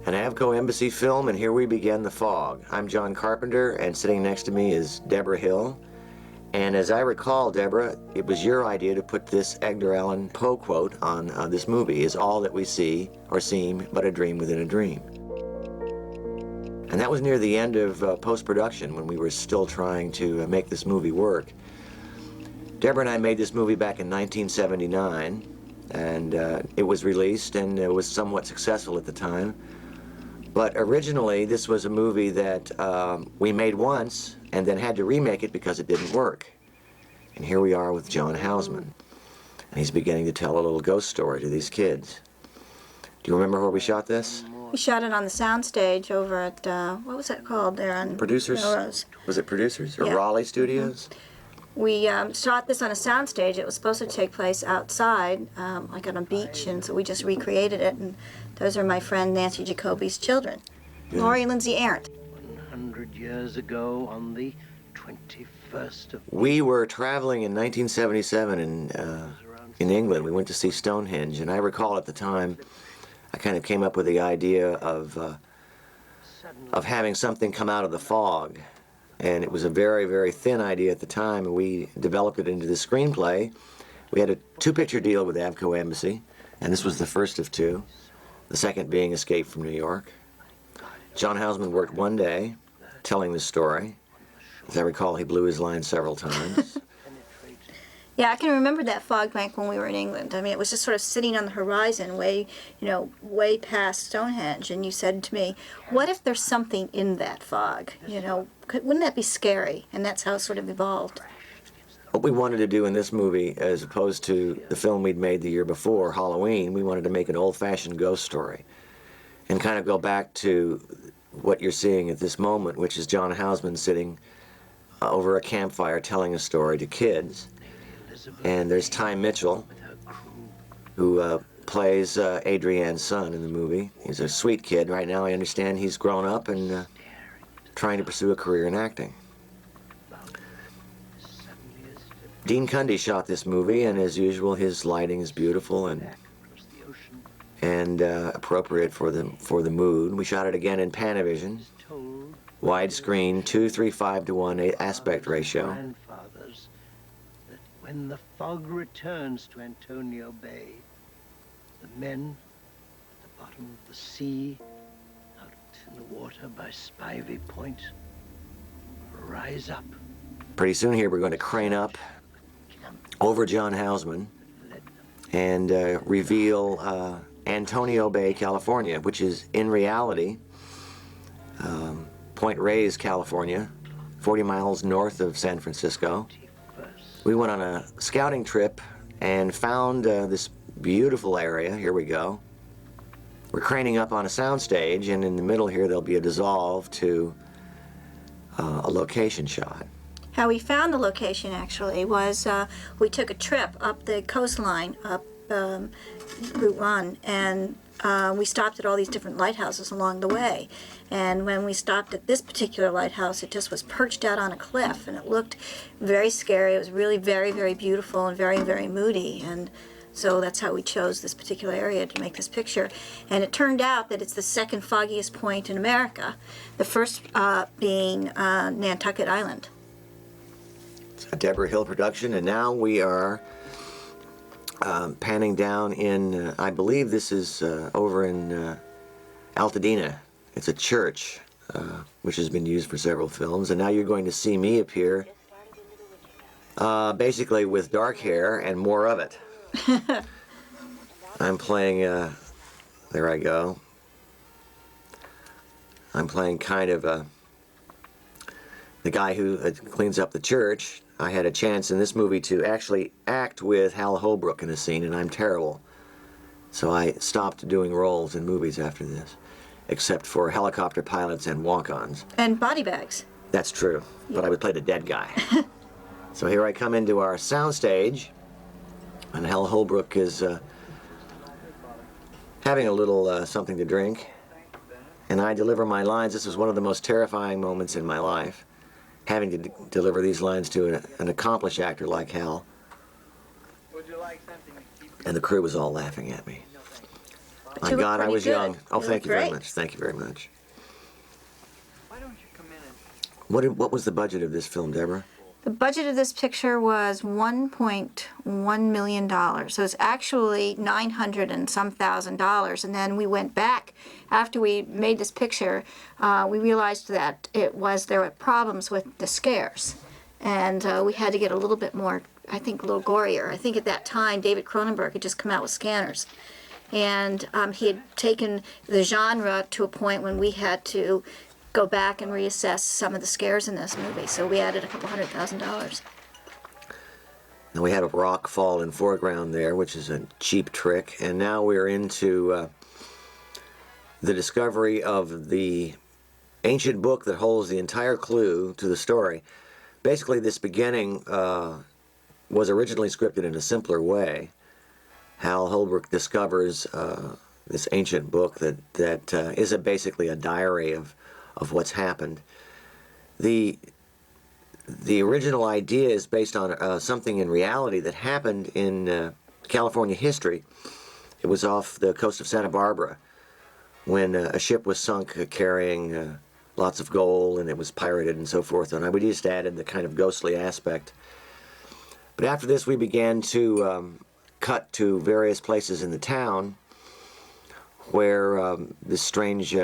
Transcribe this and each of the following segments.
An Avco Embassy film, and here we begin The Fog. I'm John Carpenter, and sitting next to me is Deborah Hill. And as I recall, Deborah, it was your idea to put this Edgar Allan Poe quote on this movie, is all that we see or seem but a dream within a dream. And that was near the end of post-production when we were still trying to make this movie work. Deborah and I made this movie back in 1979, and it was released and it was somewhat successful at the time. But originally, this was a movie that we made once and then had to remake it because it didn't work. And here we are with John Houseman, and he's beginning to tell a little ghost story to these kids. Do you remember where we shot this? We shot it on the soundstage over at, what was that called there on Producers? Melrose. Was it Producers or Yeah. Raleigh Studios? We shot this on a soundstage. It was supposed to take place outside, like on a beach, and so we just recreated it. And those are my friend Nancy Jacoby's children, Laurie and Lindsay Arendt. 100 years ago, on the 21st of... We were traveling in 1977 in England. We went to see Stonehenge, and I recall at the time I kind of came up with the idea of having something come out of the fog. And it was a very, very thin idea at the time, and we developed it into the screenplay. We had a two-picture deal with Avco Embassy, and this was the first of two, the second being Escape from New York. John Houseman worked one day telling the story. As I recall, he blew his line several times. Yeah, I can remember that fog bank when we were in England. I mean, it was just sort of sitting on the horizon, way past Stonehenge. And you said to me, "What if there's something in that fog? Wouldn't that be scary?" And that's how it sort of evolved. What we wanted to do in this movie, as opposed to the film we'd made the year before, Halloween, we wanted to make an old-fashioned ghost story, and kind of go back to what you're seeing at this moment, which is John Houseman sitting over a campfire telling a story to kids. And there's Ty Mitchell, who plays Adrienne's son in the movie. He's a sweet kid. Right now, I understand he's grown up and trying to pursue a career in acting. Dean Cundy shot this movie, and as usual, his lighting is beautiful and appropriate for the mood. We shot it again in Panavision, widescreen, 2:3:5:1 aspect ratio. When the fog returns to Antonio Bay, the men at the bottom of the sea, out in the water by Spivey Point, rise up. Pretty soon here we're going to crane up over John Houseman and reveal Antonio Bay, California, which is in reality Point Reyes, California, 40 miles north of San Francisco. We went on a scouting trip and found this beautiful area. Here we go. We're craning up on a soundstage, and in the middle here there'll be a dissolve to a location shot. How we found the location, actually, was we took a trip up the coastline, up Route 1, and we stopped at all these different lighthouses along the way. And when we stopped at this particular lighthouse, it just was perched out on a cliff, and it looked very scary. It was really very, very beautiful and very, very moody. And so that's how we chose this particular area to make this picture. And it turned out that it's the second foggiest point in America, the first being Nantucket Island. It's a Deborah Hill production, and now we are panning down in, I believe this is over in Altadena. It's a church, which has been used for several films, and now you're going to see me appear basically with dark hair and more of it. I'm playing, there I go. I'm playing kind of the guy who cleans up the church. I had a chance in this movie to actually act with Hal Holbrook in a scene, and I'm terrible. So I stopped doing roles in movies after this, except for helicopter pilots and walk-ons. And body bags. That's true, but I would play the dead guy. So here I come into our soundstage, and Hal Holbrook is having a little something to drink, and I deliver my lines. This was one of the most terrifying moments in my life, having to deliver these lines to an accomplished actor like Hal. And the crew was all laughing at me. My you look God, I pretty was good. young. Oh, You thank look you very great. much. Thank you very much. Why don't you come in and... What was the budget of this film, Deborah? The budget of this picture was $1.1 million. So it's actually 900 and some $1,000. And then we went back after we made this picture. We realized that there were problems with the scares, and we had to get a little bit more. I think a little gorier. I think at that time David Cronenberg had just come out with Scanners, and he had taken the genre to a point when we had to go back and reassess some of the scares in this movie. So we added a couple $100,000. Now we had a rock fall in foreground there, which is a cheap trick, and now we're into the discovery of the ancient book that holds the entire clue to the story. Basically, this beginning was originally scripted in a simpler way. Hal Holbrook discovers this ancient book that is basically a diary of what's happened. The original idea is based on something in reality that happened in California history. It was off the coast of Santa Barbara when a ship was sunk carrying lots of gold, and it was pirated and so forth. And we just added the kind of ghostly aspect. But after this, we began to cut to various places in the town where this strange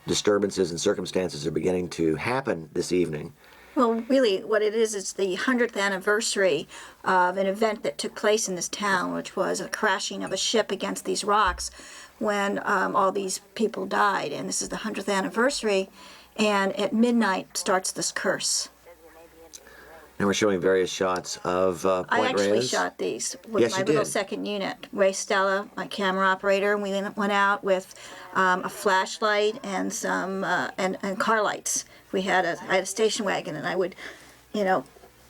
disturbances and circumstances are beginning to happen this evening. Well, really, what it is, it's the 100th anniversary of an event that took place in this town, which was a crashing of a ship against these rocks when all these people died. And this is the 100th anniversary, and at midnight starts this curse. And we're showing various shots of Point I actually Reyes. shot these with Yes, my you little did. second unit. Ray Stella, my camera operator, and we went out with a flashlight and some and car lights. I had a station wagon, and I would,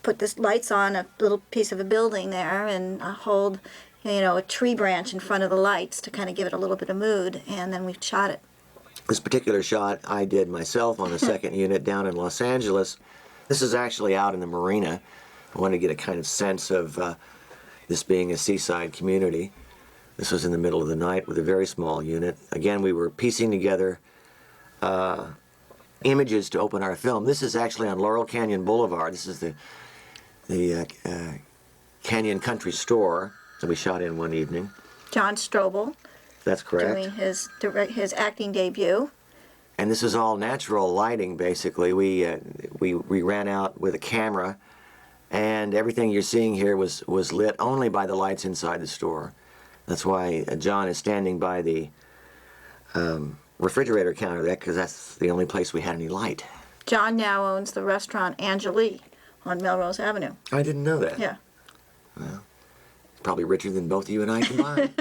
put this lights on a little piece of a building there and hold, a tree branch in front of the lights to kind of give it a little bit of mood, and then we shot it. This particular shot I did myself on a second unit down in Los Angeles. This is actually out in the marina. I wanted to get a kind of sense of this being a seaside community. This was in the middle of the night with a very small unit. Again, we were piecing together images to open our film. This is actually on Laurel Canyon Boulevard. This is the Canyon Country Store that we shot in one evening. John Strobel That's correct. doing his acting debut. And this is all natural lighting, basically. We ran out with a camera, and everything you're seeing here was lit only by the lights inside the store. That's why John is standing by the refrigerator counter there, because that's the only place we had any light. John now owns the restaurant Angeli on Melrose Avenue. I didn't know that. Yeah. Well, it's probably richer than both you and I combined.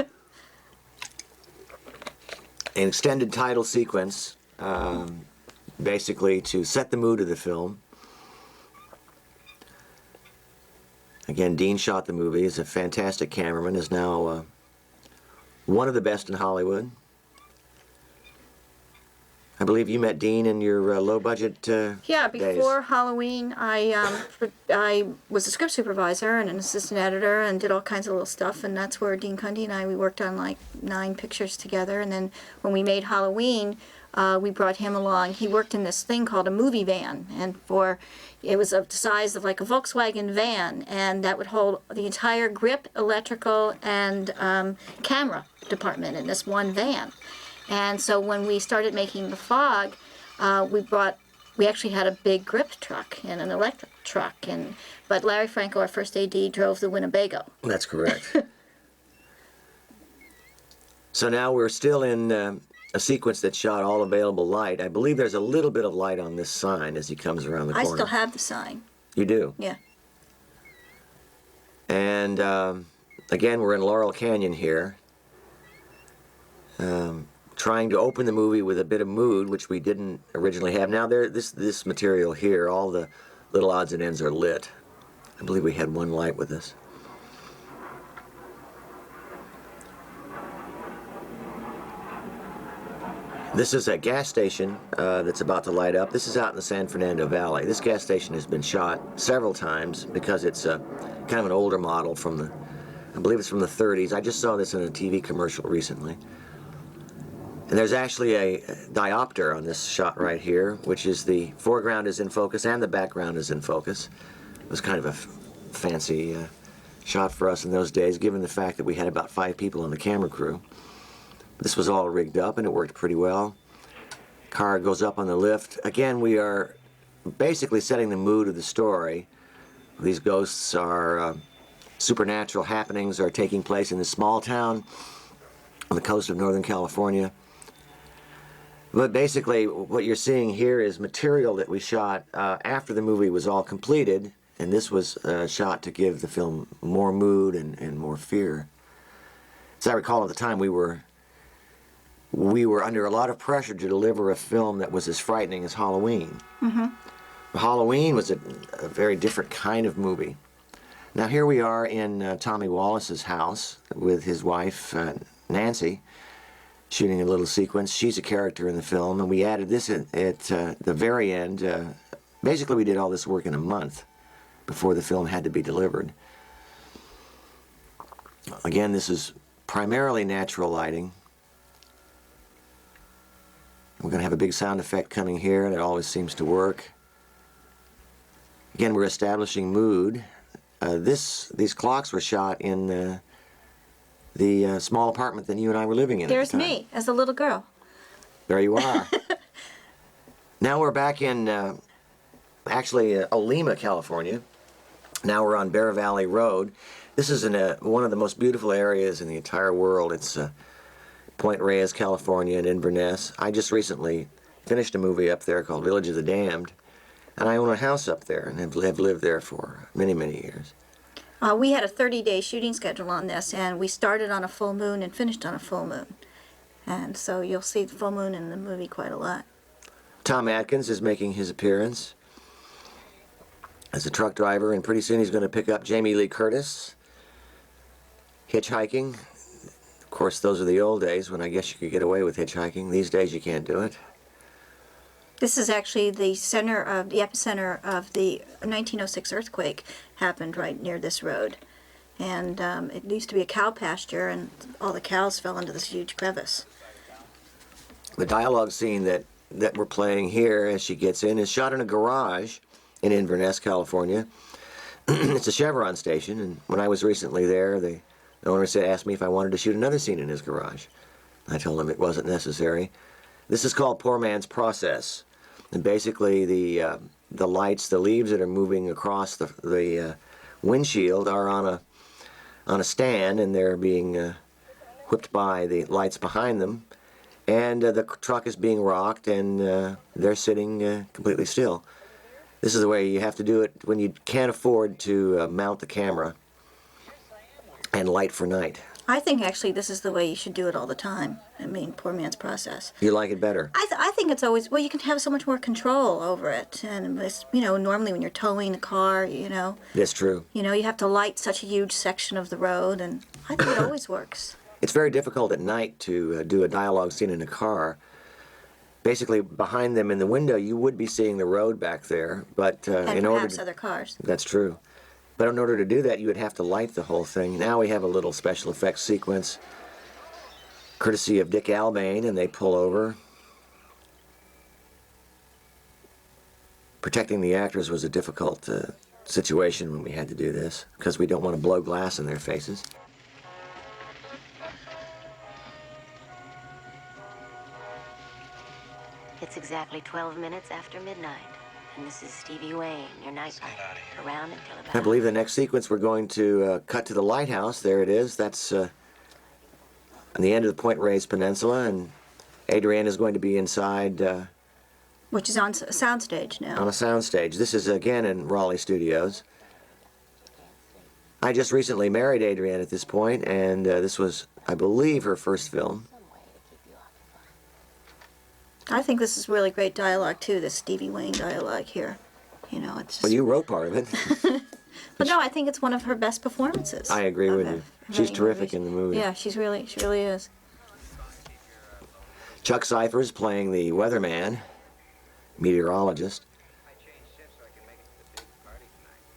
An extended title sequence. Basically to set the mood of the film. Again, Dean shot the movie. He's a fantastic cameraman. Is now one of the best in Hollywood. I believe you met Dean in your low-budget Yeah, days. before Halloween, I was a script supervisor and an assistant editor and did all kinds of little stuff, and that's where Dean Cundy and we worked on like 9 pictures together. And then when we made Halloween, we brought him along. He worked in this thing called a movie van, and it was of the size of like a Volkswagen van, and that would hold the entire grip, electrical, and camera department in this one van. And so when we started making The Fog, we actually had a big grip truck and an electric truck, but Larry Franco, our first AD, drove the Winnebago. That's correct. So now we're still in a sequence that shot all available light. I believe there's a little bit of light on this sign as he comes around the corner. I still have the sign. You do? Yeah. And again, we're in Laurel Canyon here. Trying to open the movie with a bit of mood, which we didn't originally have. Now, this material here, all the little odds and ends are lit. I believe we had one light with us. This is a gas station that's about to light up. This is out in the San Fernando Valley. This gas station has been shot several times because it's kind of an older model from I believe it's from the 30s. I just saw this in a TV commercial recently. And there's actually a diopter on this shot right here, which is the foreground is in focus and the background is in focus. It was kind of a fancy shot for us in those days, given the fact that we had about 5 people on the camera crew. This was all rigged up and it worked pretty well. Car goes up on the lift. Again, we are basically setting the mood of the story. These ghosts are supernatural happenings are taking place in this small town on the coast of Northern California. But basically, what you're seeing here is material that we shot after the movie was all completed, and this was shot to give the film more mood and more fear. As I recall at the time, we were under a lot of pressure to deliver a film that was as frightening as Halloween. Mm-hmm. Halloween was a very different kind of movie. Now here we are in Tommy Wallace's house with his wife, Nancy, shooting a little sequence. She's a character in the film, and we added this at the very end. Basically, we did all this work in a month before the film had to be delivered. Again, this is primarily natural lighting. We're going to have a big sound effect coming here that always seems to work. Again, we're establishing mood. These clocks were shot in the small apartment that you and I were living in. There's at the time. me as a little girl. There you are. Now we're back in, actually, Olema, California. Now we're on Bear Valley Road. This is in one of the most beautiful areas in the entire world. It's Point Reyes, California, and Inverness. I just recently finished a movie up there called Village of the Damned, and I own a house up there and have lived there for many, many years. We had a 30-day shooting schedule on this, and we started on a full moon and finished on a full moon. And so you'll see the full moon in the movie quite a lot. Tom Atkins is making his appearance as a truck driver, and pretty soon he's going to pick up Jamie Lee Curtis hitchhiking. Of course, those are the old days when I guess you could get away with hitchhiking. These days you can't do it. This is actually the epicenter of the 1906 earthquake happened right near this road. And it used to be a cow pasture, and all the cows fell into this huge crevice. The dialogue scene that we're playing here as she gets in is shot in a garage in Inverness, California. It's a Chevron station, and when I was recently there, the owner asked me if I wanted to shoot another scene in his garage. I told him it wasn't necessary. This is called Poor Man's Process. And basically the lights, the leaves that are moving across the windshield are on a stand, and they're being whipped by the lights behind them. And the truck is being rocked, and they're sitting completely still. This is the way you have to do it when you can't afford to mount the camera and light for night. I think actually this is the way you should do it all the time. I mean, Poor Man's Process. You like it better? I think it's always, well, you can have so much more control over it. And it's, normally when you're towing a car, That's true. you have to light such a huge section of the road, and I think it always works. It's very difficult at night to do a dialogue scene in a car. Basically, behind them in the window, you would be seeing the road back there, but And in order perhaps to, other cars. that's true. But in order to do that, you would have to light the whole thing. Now we have a little special effects sequence, courtesy of Dick Albane, and they pull over. Protecting the actors was a difficult situation when we had to do this, because we don't want to blow glass in their faces. It's exactly 12 minutes after midnight, and this is Stevie Wayne, your night rider, around until about... I believe the next sequence we're going to cut to the lighthouse. There it is. That's on the end of the Point Reyes Peninsula, and Adrienne is going to be inside Which is on a soundstage on now. a soundstage. This is again in Raleigh Studios. I just recently married Adrienne at this point, and this was, I believe, her first film. I think this is really great dialogue, too, this Stevie Wayne dialogue here. It's just... Well, you wrote part of it. But no, I think it's one of her best performances. I agree with you. She's terrific in the movie. Yeah, she really is. Chuck Cyphers playing the weatherman, meteorologist.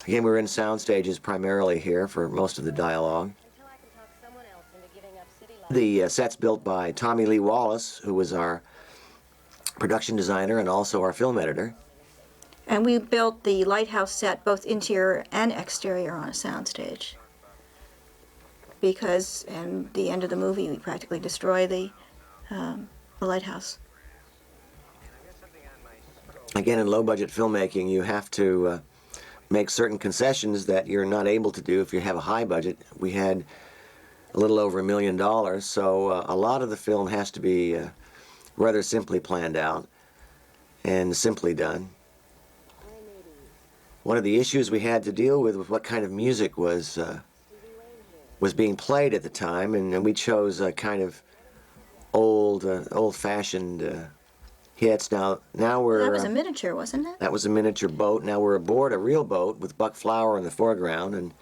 Again, we're in sound stages primarily here for most of the dialogue. Until I can talk someone else into giving up city life. The set's built by Tommy Lee Wallace, who was our production designer and also our film editor. And we built the lighthouse set, both interior and exterior, on a soundstage. Because in the end of the movie, we practically destroy the lighthouse. Again, in low-budget filmmaking, you have to make certain concessions that you're not able to do if you have a high budget. We had a little over $1 million, so a lot of the film has to be rather simply planned out and simply done. One of the issues we had to deal with what kind of music was being played at the time, and we chose a kind of old-fashioned hits. Now we're... That was a miniature, wasn't it? That was a miniature boat. Now we're aboard a real boat with Buck Flower in the foreground and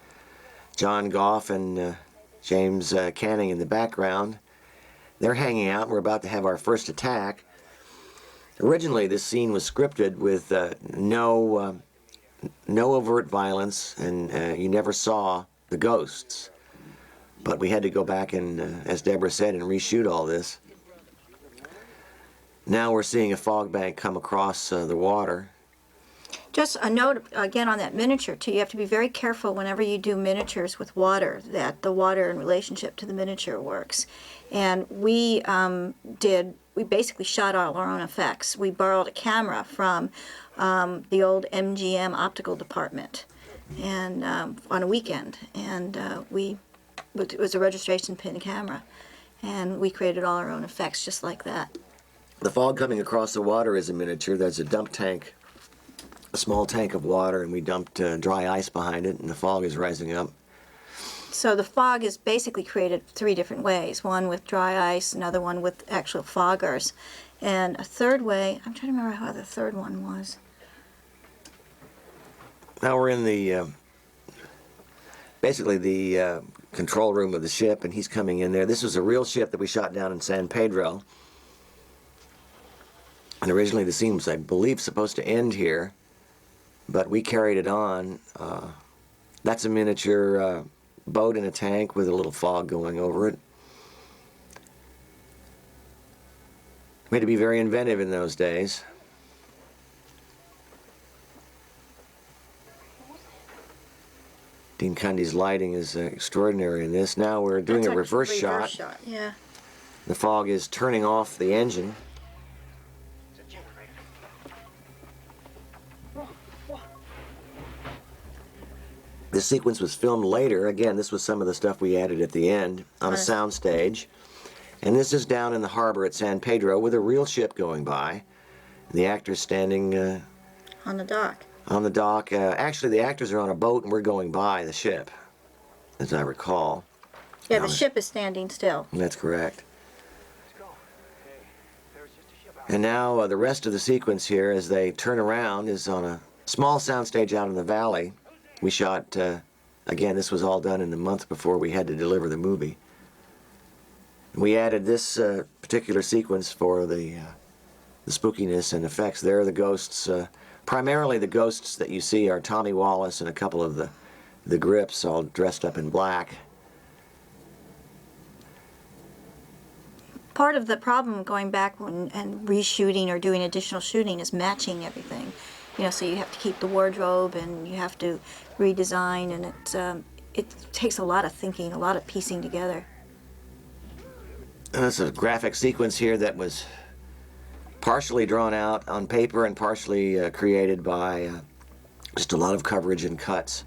John Goff and James Canning in the background. They're hanging out, and we're about to have our first attack. Originally, this scene was scripted with no overt violence, and you never saw the ghosts. But we had to go back and, as Deborah said, and reshoot all this. Now we're seeing a fog bank come across the water. Just a note, again, on that miniature, too. You have to be very careful whenever you do miniatures with water, that the water in relationship to the miniature works. And we basically shot all our own effects. We borrowed a camera from the old MGM optical department and on a weekend. And it was a registration pin camera. And we created all our own effects just like that. The fog coming across the water is a miniature. There's a dump tank, a small tank of water, and we dumped dry ice behind it, and the fog is rising up. So the fog is basically created 3 different ways. One with dry ice, another one with actual foggers, and a third way, I'm trying to remember how the third one was. Now we're in the, basically the control room of the ship, and he's coming in there. This was a real ship that we shot down in San Pedro. And originally the scene was, I believe, supposed to end here, but we carried it on. That's a miniature boat in a tank with a little fog going over it. We had to be very inventive in those days. Dean Cundy's lighting is extraordinary in this. Now we're doing That's a reverse shot. Yeah. The fog is turning off the engine. This sequence was filmed later. Again, this was some of the stuff we added at the end on a sound stage. And this is down in the harbor at San Pedro with a real ship going by. The actors standing On the dock. on the dock. Actually, the actors are on a boat and we're going by the ship, as I recall. Yeah, Now, the ship is standing still. That's correct. And now the rest of the sequence here, as they turn around, is on a small soundstage out in the valley. We shot, again, this was all done in the month before we had to deliver the movie. We added this particular sequence for the spookiness and effects. There are the ghosts. Primarily the ghosts that you see are Tommy Wallace and a couple of the grips all dressed up in black. Part of the problem going back and reshooting or doing additional shooting is matching everything. You know, so you have to keep the wardrobe and you have to redesign, and it takes a lot of thinking, a lot of piecing together. That's a graphic sequence here that was partially drawn out on paper and partially created by just a lot of coverage and cuts.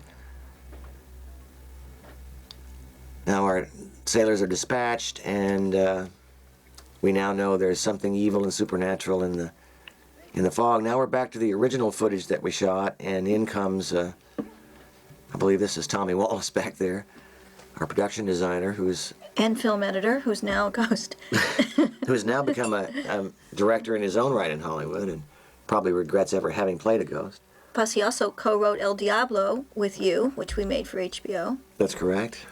Now our sailors are dispatched, and we now know there's something evil and supernatural in the fog. Now we're back to the original footage that we shot, and in comes, I believe this is Tommy Wallace back there, our production designer, And film editor, who's now a ghost. who has now become a director in his own right in Hollywood, and probably regrets ever having played a ghost. Plus, he also co-wrote El Diablo with you, which we made for HBO. That's correct.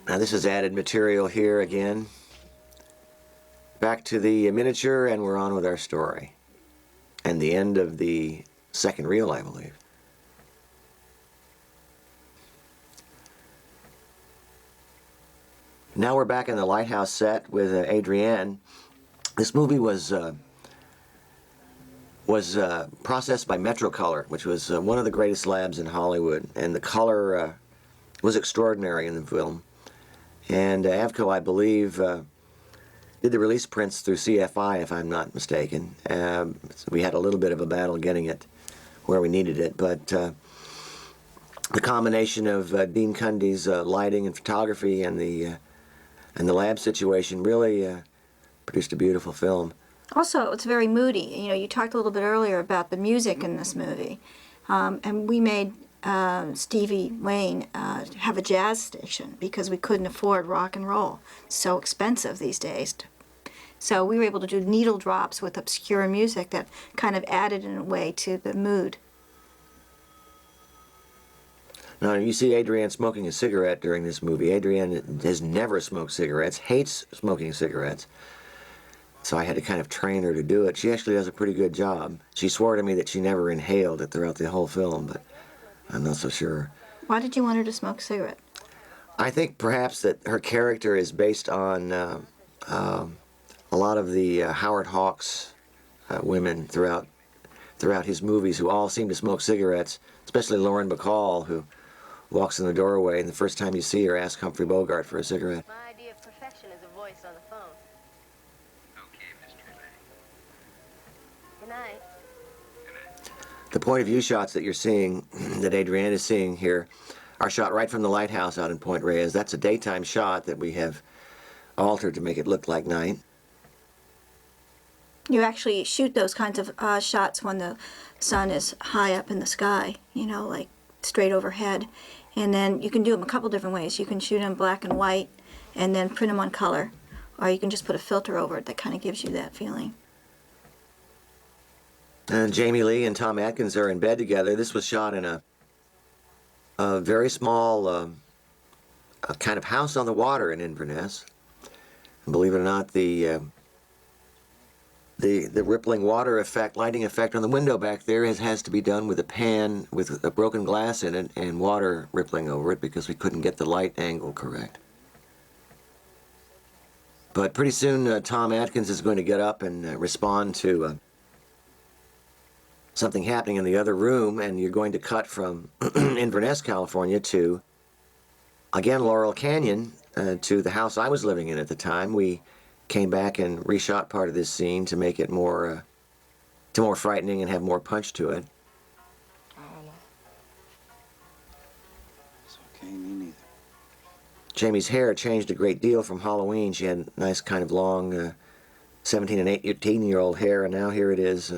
Now this is added material here again. Back to the miniature, and we're on with our story. And the end of the second reel, I believe. Now we're back in the lighthouse set with Adrienne. This movie was processed by Metrocolor, which was one of the greatest labs in Hollywood, and the color was extraordinary in the film. And Avco, I believe, did the release prints through CFI, if I'm not mistaken. So we had a little bit of a battle getting it where we needed it, but the combination of Dean Cundy's lighting and photography and the lab situation really produced a beautiful film. Also, it's very moody. You know, you talked a little bit earlier about the music in this movie, and we made Stevie Wayne have a jazz station because we couldn't afford rock and roll. It's so expensive these days. So we were able to do needle drops with obscure music that kind of added in a way to the mood. Now, you see Adrienne smoking a cigarette during this movie. Adrienne has never smoked cigarettes, hates smoking cigarettes. So I had to kind of train her to do it. She actually does a pretty good job. She swore to me that she never inhaled it throughout the whole film, but I'm not so sure. Why did you want her to smoke a cigarette? I think perhaps that her character is based on a lot of the Howard Hawks women throughout his movies who all seem to smoke cigarettes, especially Lauren Bacall, who walks in the doorway, and the first time you see her, ask Humphrey Bogart for a cigarette. My idea of perfection is a voice on the phone. Okay, Miss Trelane. Good night. The point of view shots that you're seeing, that Adrienne is seeing here, are shot right from the lighthouse out in Point Reyes. That's a daytime shot that we have altered to make it look like night. You actually shoot those kinds of shots when the sun is high up in the sky, you know, like straight overhead. And then you can do them a couple different ways. You can shoot them black and white and then print them on color. Or you can just put a filter over it that kind of gives you that feeling. And Jamie Lee and Tom Atkins are in bed together. This was shot in a very small a kind of house on the water in Inverness. And believe it or not, the rippling water effect, lighting effect on the window back there has to be done with a pan with a broken glass in it and water rippling over it because we couldn't get the light angle correct. But pretty soon Tom Atkins is going to get up and respond to something happening in the other room, and you're going to cut from Inverness, California to, again, Laurel Canyon, to the house I was living in at the time. We came back and reshot part of this scene to make it more frightening and have more punch to it. I don't know. It's okay, me neither. Jamie's hair changed a great deal from Halloween. She had nice kind of long 17 and 18-year-old hair, and now here it is.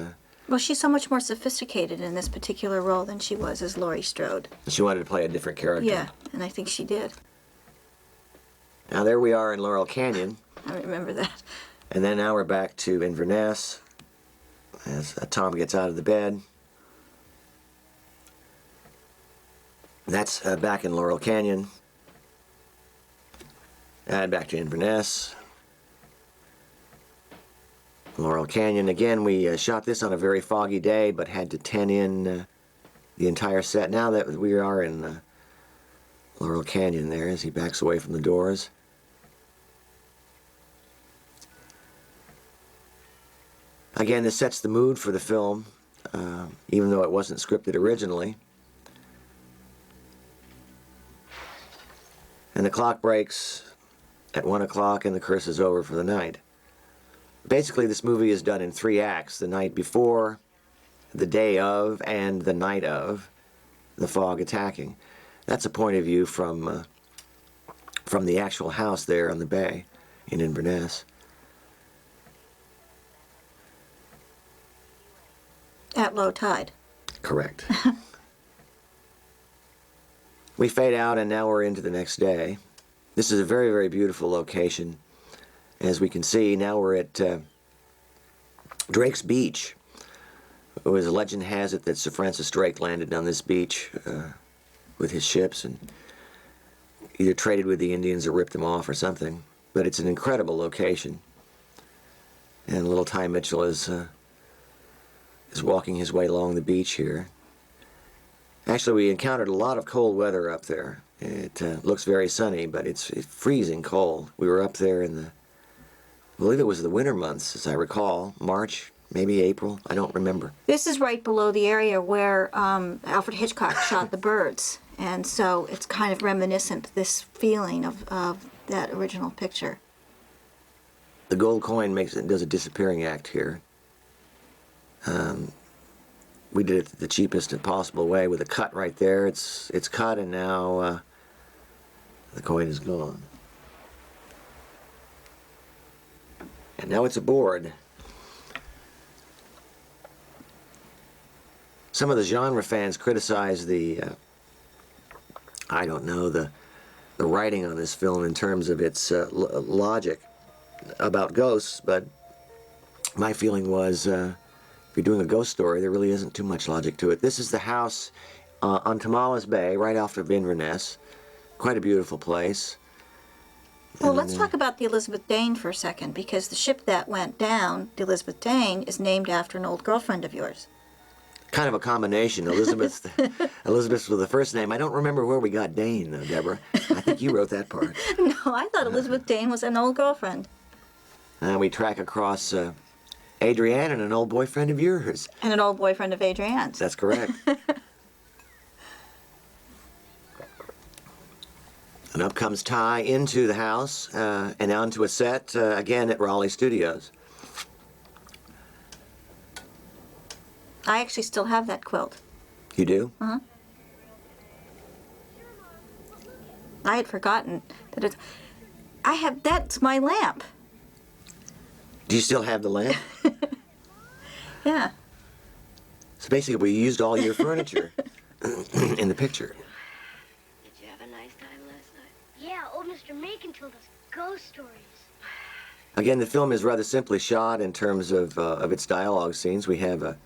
Well, she's so much more sophisticated in this particular role than she was as Laurie Strode. She wanted to play a different character. Yeah, and I think she did. Now there we are in Laurel Canyon. I remember that. And then now we're back to Inverness as Tom gets out of the bed. That's back in Laurel Canyon. And back to Inverness. Laurel Canyon. Again, we shot this on a very foggy day, but had to 10 in the entire set. Now that we are in Laurel Canyon there as he backs away from the doors. Again, this sets the mood for the film, even though it wasn't scripted originally. And the clock breaks at 1 o'clock and the curse is over for the night. Basically, this movie is done in 3 acts: the night before, the day of, and the night of the fog attacking. That's a point of view from the actual house there on the bay in Inverness. At low tide. Correct. We fade out and now we're into the next day. This is a very, very beautiful location. As we can see, now we're at Drake's Beach. As legend has it that Sir Francis Drake landed on this beach with his ships and either traded with the Indians or ripped them off or something. But it's an incredible location. And little Ty Mitchell is walking his way along the beach here. Actually, we encountered a lot of cold weather up there, It looks very sunny, but it's freezing cold. We were up there in I believe it was the winter months, as I recall, March, maybe April, I don't remember. This is right below the area where Alfred Hitchcock shot the birds, and so it's kind of reminiscent, this feeling of that original picture. The gold coin does a disappearing act here. We did it the cheapest possible way with a cut right there. It's cut, and now the coin is gone. And now it's aboard. Some of the genre fans criticize the writing on this film in terms of its logic about ghosts, but my feeling was if you're doing a ghost story, there really isn't too much logic to it. This is the house on Tamales Bay, right off of Inverness. Quite a beautiful place. Well, let's talk about the Elizabeth Dane for a second, because the ship that went down, the Elizabeth Dane, is named after an old girlfriend of yours. Kind of a combination. Elizabeth with the first name. I don't remember where we got Dane, though, Deborah. I think you wrote that part. No, I thought Elizabeth Dane was an old girlfriend. And we track across Adrienne and an old boyfriend of yours. And an old boyfriend of Adrienne's. That's correct. And up comes Ty into the house and onto a set, again at Raleigh Studios. I actually still have that quilt. You do? Uh-huh. I had forgotten that it's... that's my lamp. Do you still have the lamp? Yeah. So basically we used all your furniture in the picture. Did you have a nice time last night? Yeah, old Mr. Macon told us ghost stories. Again, the film is rather simply shot in terms of its dialogue scenes. We have a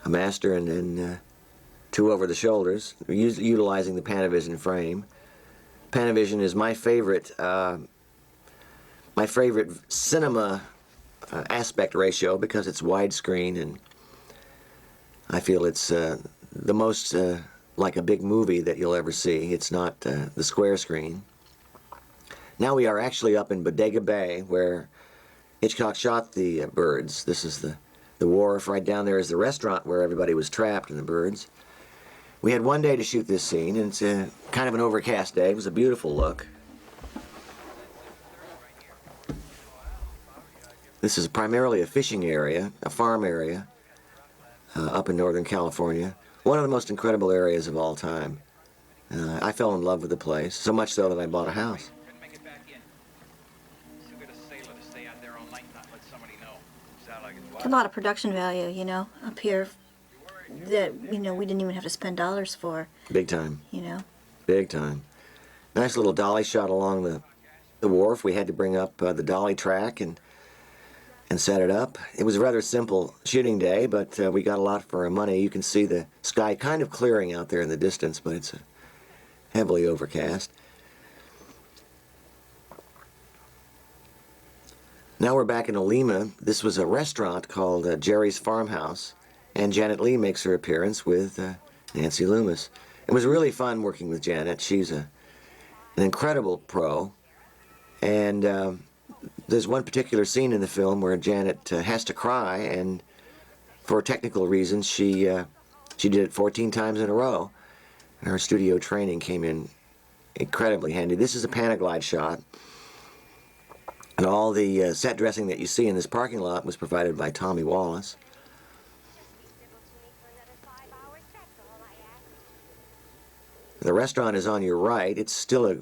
master and then two over the shoulders, utilizing the Panavision frame. Panavision is my favorite cinema aspect ratio because it's widescreen, and I feel it's the most like a big movie that you'll ever see. It's not the square screen. Now we are actually up in Bodega Bay, where Hitchcock shot the birds. This is the wharf. Right down there is the restaurant where everybody was trapped in the birds. We had one day to shoot this scene, and it's kind of an overcast day. It was a beautiful look. This is primarily a fishing area, a farm area, up in Northern California. One of the most incredible areas of all time. I fell in love with the place, so much so that I bought a house. A lot of production value, you know, up here that, you know, we didn't even have to spend dollars for, Big time. you know. Big time. Nice little dolly shot along the wharf. We had to bring up the dolly track and set it up. It was a rather simple shooting day, but we got a lot for our money. You can see the sky kind of clearing out there in the distance, but it's heavily overcast. Now we're back in Olema. This was a restaurant called Jerry's Farmhouse, and Janet Leigh makes her appearance with Nancy Loomis. It was really fun working with Janet. She's an incredible pro, and there's one particular scene in the film where Janet has to cry, and for technical reasons, she did it 14 times in a row. And her studio training came in incredibly handy. This is a Panaglide shot. And all the set dressing that you see in this parking lot was provided by Tommy Wallace. The restaurant is on your right. It's still a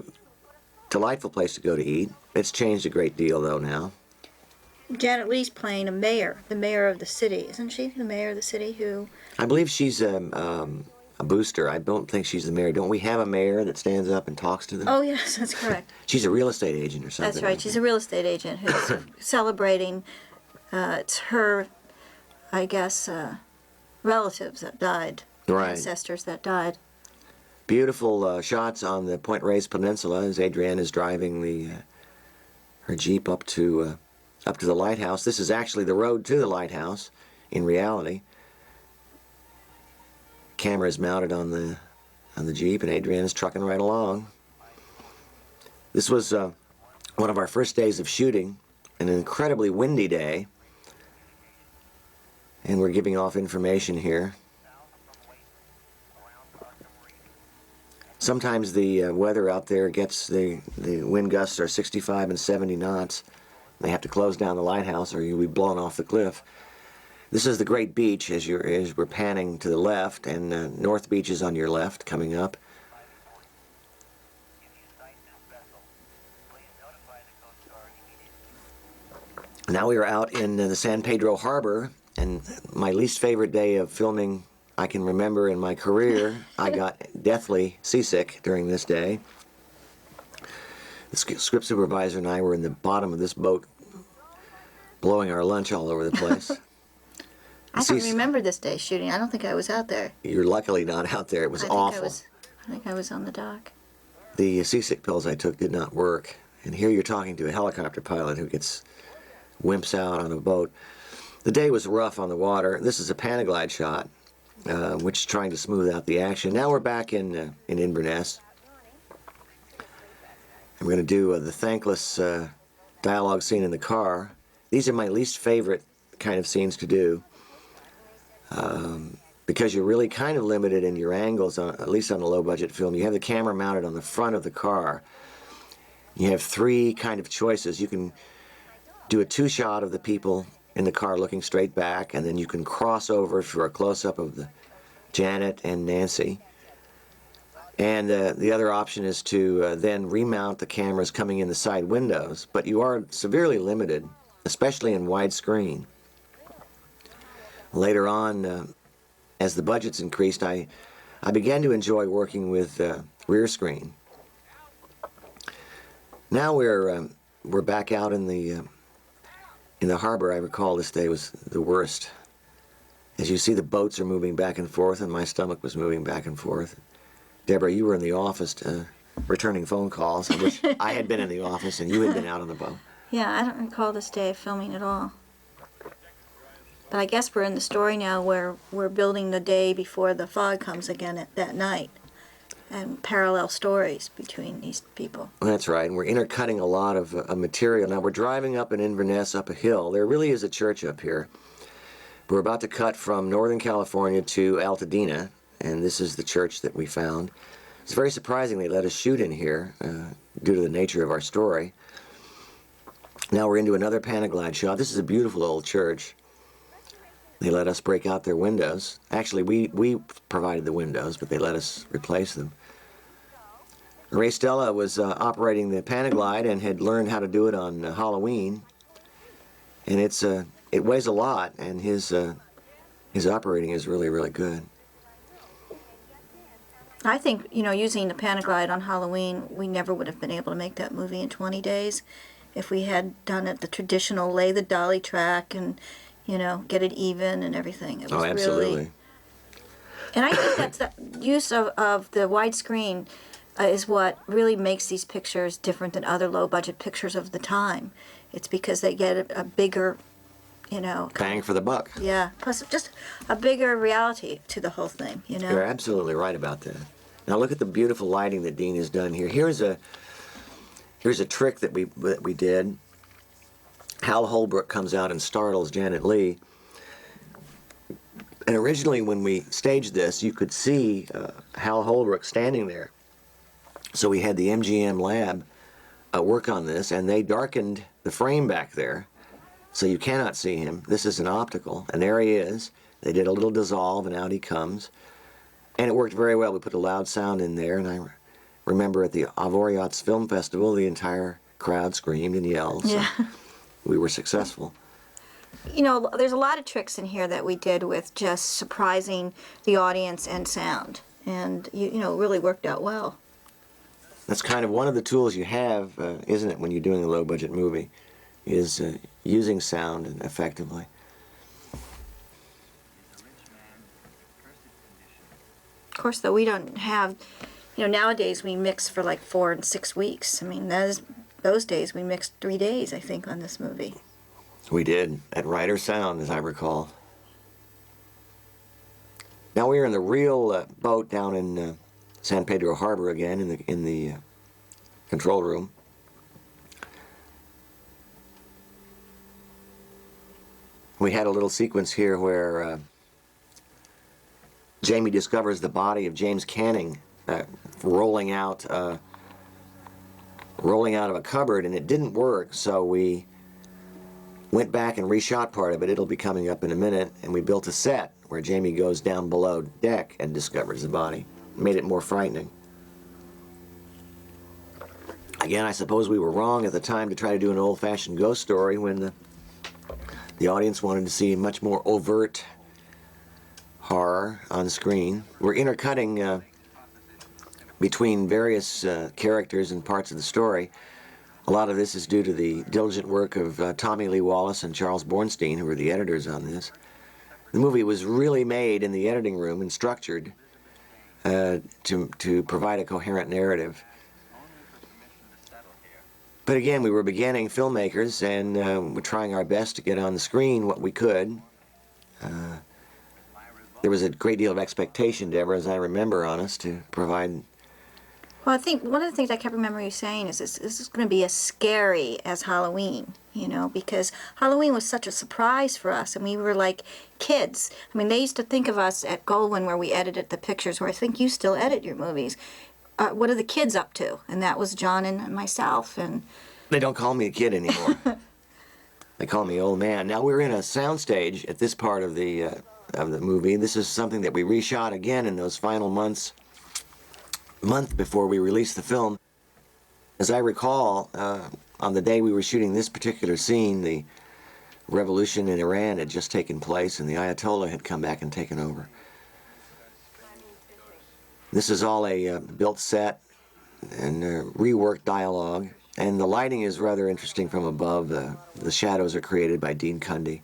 delightful place to go to eat. It's changed a great deal, though, now. Janet Leigh's playing a mayor, the mayor of the city, isn't she? The mayor of the city who... I believe she's a booster. I don't think she's the mayor. Don't we have a mayor that stands up and talks to them? Oh, yes, that's correct. She's a real estate agent or something. That's right. She's a real estate agent who's celebrating, it's her, I guess, relatives that died. Right. Ancestors that died. Beautiful shots on the Point Reyes Peninsula as Adrienne is driving her Jeep up to the lighthouse. This is actually the road to the lighthouse, in reality. Camera is mounted on the on the Jeep, and Adrienne's trucking right along. This was one of our first days of shooting, an incredibly windy day, and we're giving off information here. Sometimes the weather out there gets, the wind gusts are 65 and 70 knots. They have to close down the lighthouse or you'll be blown off the cliff. This is the Great Beach as we're panning to the left, and North Beach is on your left coming up. Now we are out in the San Pedro Harbor, and my least favorite day of filming I can remember in my career. I got deathly seasick during this day. The script supervisor and I were in the bottom of this boat blowing our lunch all over the place. I don't remember this day shooting. I don't think I was out there. You're luckily not out there. It was awful. I think I was on the dock. The seasick pills I took did not work. And here you're talking to a helicopter pilot who wimps out on a boat. The day was rough on the water. This is a Panaglide shot, which is trying to smooth out the action. Now we're back in Inverness. I'm going to do the thankless dialogue scene in the car. These are my least favorite kind of scenes to do, because you're really kind of limited in your angles, at least on a low-budget film. You have the camera mounted on the front of the car. You have three kind of choices. You can do a two-shot of the people in the car looking straight back, and then you can cross over for a close-up of Janet and Nancy. And the other option is to then remount the cameras coming in the side windows, but you are severely limited, especially in widescreen. Later on, as the budgets increased, I began to enjoy working with rear screen. Now we're back out in the harbor. I recall this day was the worst. As you see, the boats are moving back and forth, and my stomach was moving back and forth. Deborah, you were in the office returning phone calls. I wish I had been in the office and you had been out on the boat. Yeah, I don't recall this day of filming at all. But I guess we're in the story now where we're building the day before the fog comes again that night, and parallel stories between these people. That's right, and we're intercutting a lot of material. Now we're driving up in Inverness up a hill. There really is a church up here. We're about to cut from Northern California to Altadena, and this is the church that we found. It's very surprising they let us shoot in here due to the nature of our story. Now we're into another Panaglide shot. This is a beautiful old church. They let us break out their windows. Actually, we provided the windows, but they let us replace them. Ray Stella was operating the Panaglide and had learned how to do it on Halloween. And it weighs a lot, and his operating is really, really good. I think, using the Panaglide on Halloween, we never would have been able to make that movie in 20 days if we had done it the traditional, lay the dolly track and, get it even and everything. It was absolutely. Really... And I think that's the use of the widescreen is what really makes these pictures different than other low-budget pictures of the time. It's because they get a bigger, bang for the buck. Yeah, plus just a bigger reality to the whole thing, You're absolutely right about that. Now look at the beautiful lighting that Dean has done here. Here's a trick that we did. Hal Holbrook comes out and startles Janet Leigh. And originally when we staged this, you could see Hal Holbrook standing there. So we had the MGM lab work on this, and they darkened the frame back there, so you cannot see him. This is an optical, and there he is. They did a little dissolve, and out he comes. And it worked very well. We put a loud sound in there, and I remember at the Avoriats Film Festival, the entire crowd screamed and yelled. So yeah. We were successful. There's a lot of tricks in here that we did with just surprising the audience and sound, and really worked out well. That's kind of one of the tools you have, isn't it, when you're doing a low-budget movie, is using sound effectively. Of course, though, we don't have, nowadays we mix for like 4 and 6 weeks. I mean, those days we mixed 3 days, I think, on this movie. We did, at Ryder Sound, as I recall. Now we are in the real boat down in San Pedro Harbor again in the control room. We had a little sequence here where Jamie discovers the body of James Canning rolling out of a cupboard, and it didn't work, so we went back and reshot part of it. It'll be coming up in a minute, and we built a set where Jamie goes down below deck and discovers the body. Made it more frightening. Again, I suppose we were wrong at the time to try to do an old-fashioned ghost story when the audience wanted to see much more overt horror on screen. We're intercutting between various characters and parts of the story. A lot of this is due to the diligent work of Tommy Lee Wallace and Charles Bornstein, who were the editors on this. The movie was really made in the editing room and structured to provide a coherent narrative. But again, we were beginning filmmakers, and we're trying our best to get on the screen what we could. There was a great deal of expectation, Deborah, as I remember, on us to provide. Well, I think one of the things I kept remembering you saying is this is going to be as scary as Halloween, you know, because Halloween was such a surprise for us, and we were like kids. I mean, they used to think of us at Goldwyn, where we edited the pictures, where I think you still edit your movies. What are the kids up to? And that was John and myself. And they don't call me a kid anymore. They call me old man. Now, we're in a soundstage at this part of the movie. This is something that we reshot again in those final month before we released the film. As I recall, on the day we were shooting this particular scene, the revolution in Iran had just taken place, and the Ayatollah had come back and taken over. This is all a built set and reworked dialogue, and the lighting is rather interesting from above. The shadows are created by Dean Cundy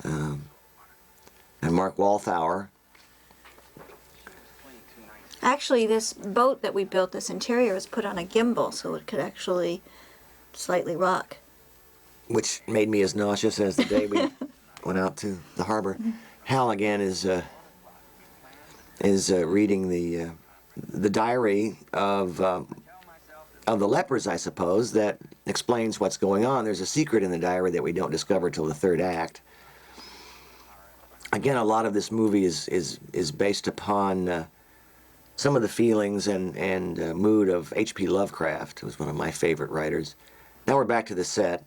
and Mark Walthour. actually, this boat that we built, this interior, was put on a gimbal, so it could actually slightly rock. Which made me as nauseous as the day we went out to the harbor. Hal again is reading the diary of the lepers, I suppose, that explains what's going on. There's a secret in the diary that we don't discover till the third act. Again, a lot of this movie is based upon some of the feelings and mood of H.P. Lovecraft, who was one of my favorite writers. Now we're back to the set.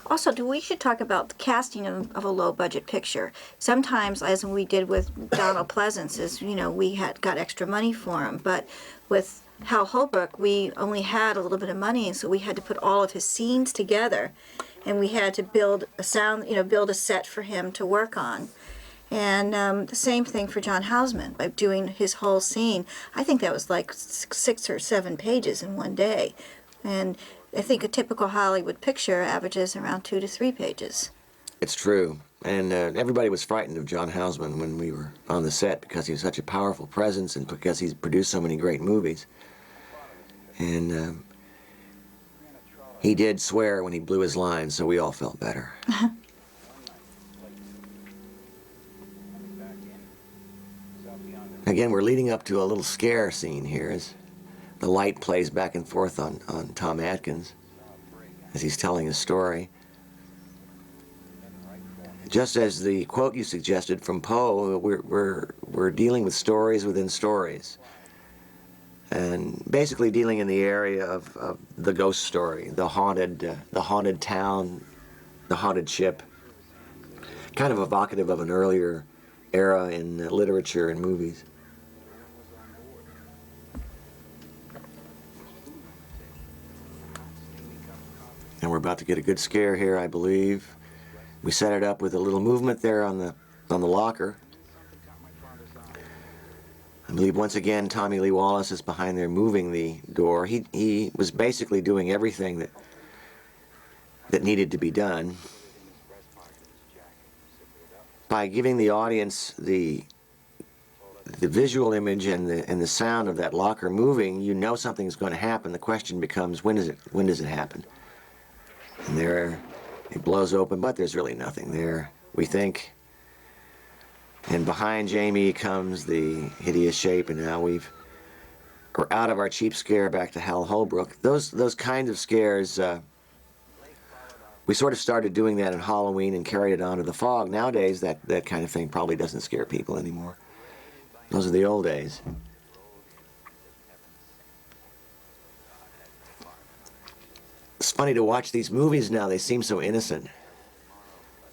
Also, we should talk about the casting of a low-budget picture. Sometimes, as we did with Donald Pleasance, is, you know, we got extra money for him. But with Hal Holbrook, we only had a little bit of money, and so we had to put all of his scenes together, and we had to build a set for him to work on. And the same thing for John Houseman, by doing his whole scene. I think that was like 6 or 7 pages in one day. And I think a typical Hollywood picture averages around 2 to 3 pages. It's true. And everybody was frightened of John Houseman when we were on the set because he was such a powerful presence and because he's produced so many great movies. And he did swear when he blew his line, so we all felt better. Again, we're leading up to a little scare scene here as the light plays back and forth on Tom Atkins as he's telling his story. Just as the quote you suggested from Poe, we're dealing with stories within stories, and basically dealing in the area of the ghost story, the haunted town, the haunted ship, kind of evocative of an earlier era in literature and movies. And we're about to get a good scare here, I believe. We set it up with a little movement there on the locker. I believe once again Tommy Lee Wallace is behind there moving the door. He was basically doing everything that needed to be done. By giving the audience the visual image and the sound of that locker moving, you know something's going to happen. The question becomes, when does it happen? And there it blows open, but there's really nothing there, we think. And behind Jamie comes the hideous shape, and now we're out of our cheap scare back to Hal Holbrook. Those kinds of scares, we sort of started doing that in Halloween and carried it on to the fog. Nowadays, that kind of thing probably doesn't scare people anymore. Those are the old days. It's funny to watch these movies now. They seem so innocent.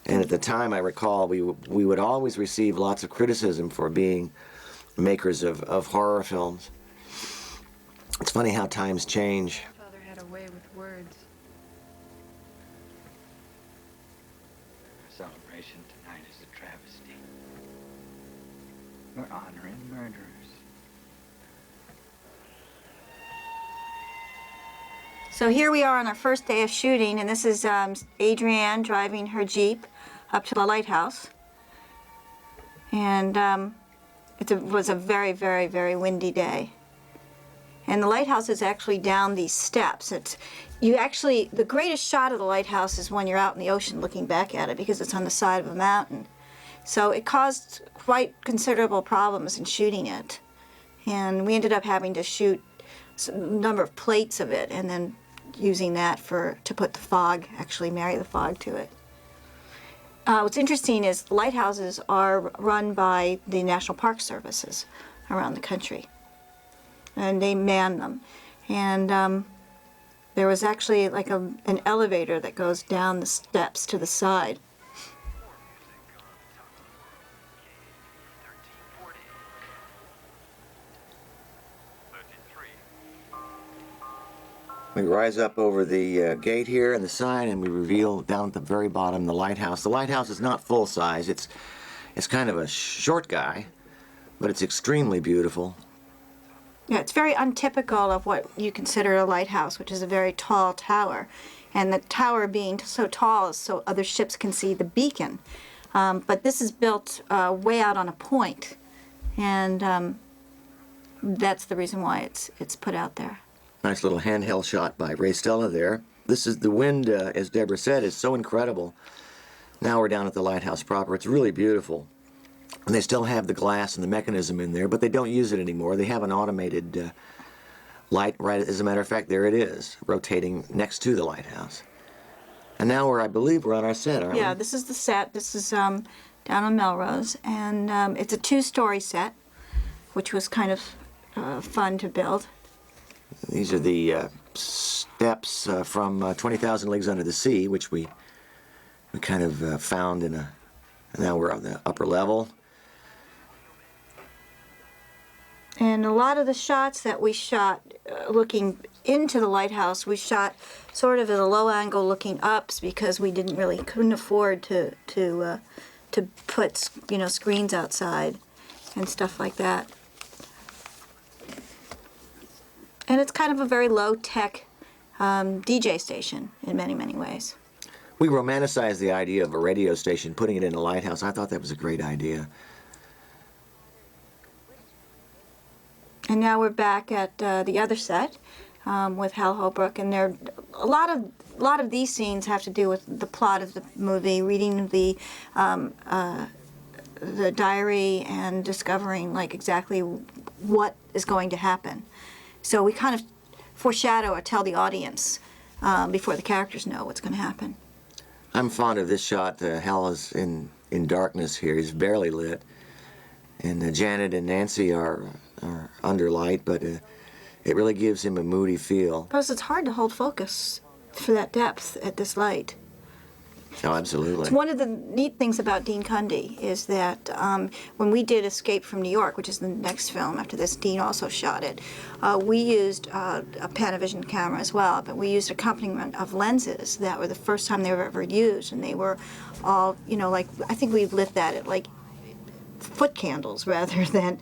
And at the time, I recall, we would always receive lots of criticism for being makers of horror films. It's funny how times change. Father had a way with words. Our celebration tonight is a travesty. We're honoring murderers. So here we are on our first day of shooting, and this is Adrienne driving her Jeep up to the lighthouse. And it was a very, very, very windy day. And the lighthouse is actually down these steps. The greatest shot of the lighthouse is when you're out in the ocean looking back at it, because it's on the side of a mountain. So it caused quite considerable problems in shooting it. And we ended up having to shoot a number of plates of it, and then using that to put the fog, actually marry the fog to it. What's interesting is lighthouses are run by the National Park Services around the country, and they man them. And there was actually like an elevator that goes down the steps to the side. We rise up over the gate here and the sign, and we reveal down at the very bottom the lighthouse. The lighthouse is not full size. It's kind of a short guy, but it's extremely beautiful. Yeah, it's very untypical of what you consider a lighthouse, which is a very tall tower. And the tower being so tall is so other ships can see the beacon. But this is built way out on a point, and that's the reason why it's put out there. Nice little handheld shot by Ray Stella there. This is the wind, as Deborah said, is so incredible. Now we're down at the lighthouse proper. It's really beautiful. And they still have the glass and the mechanism in there, but they don't use it anymore. They have an automated light, right, as a matter of fact, there it is, rotating next to the lighthouse. And now I believe we're on our set, aren't we? Yeah, this is the set. This is down on Melrose, and it's a 2-story set, which was kind of fun to build. These are the steps from 20,000 Leagues Under the Sea, which we kind of found now we're on the upper level. And a lot of the shots that we shot looking into the lighthouse, we shot sort of at a low angle looking up, because we couldn't afford to put screens outside and stuff like that. And it's kind of a very low-tech DJ station in many, many ways. We romanticized the idea of a radio station, putting it in a lighthouse. I thought that was a great idea. And now we're back at the other set with Hal Holbrook, and a lot of these scenes have to do with the plot of the movie, reading the diary and discovering like exactly what is going to happen. So we kind of foreshadow or tell the audience before the characters know what's going to happen. I'm fond of this shot. Hal is in darkness here. He's barely lit. And Janet and Nancy are under light, but it really gives him a moody feel. Plus, it's hard to hold focus for that depth at this light. Oh, absolutely. It's one of the neat things about Dean Cundy is that when we did Escape from New York, which is the next film after this, Dean also shot it, we used a Panavision camera as well, but we used accompaniment of lenses that were the first time they were ever used, and they were all, like, I think we lit that at like foot candles rather than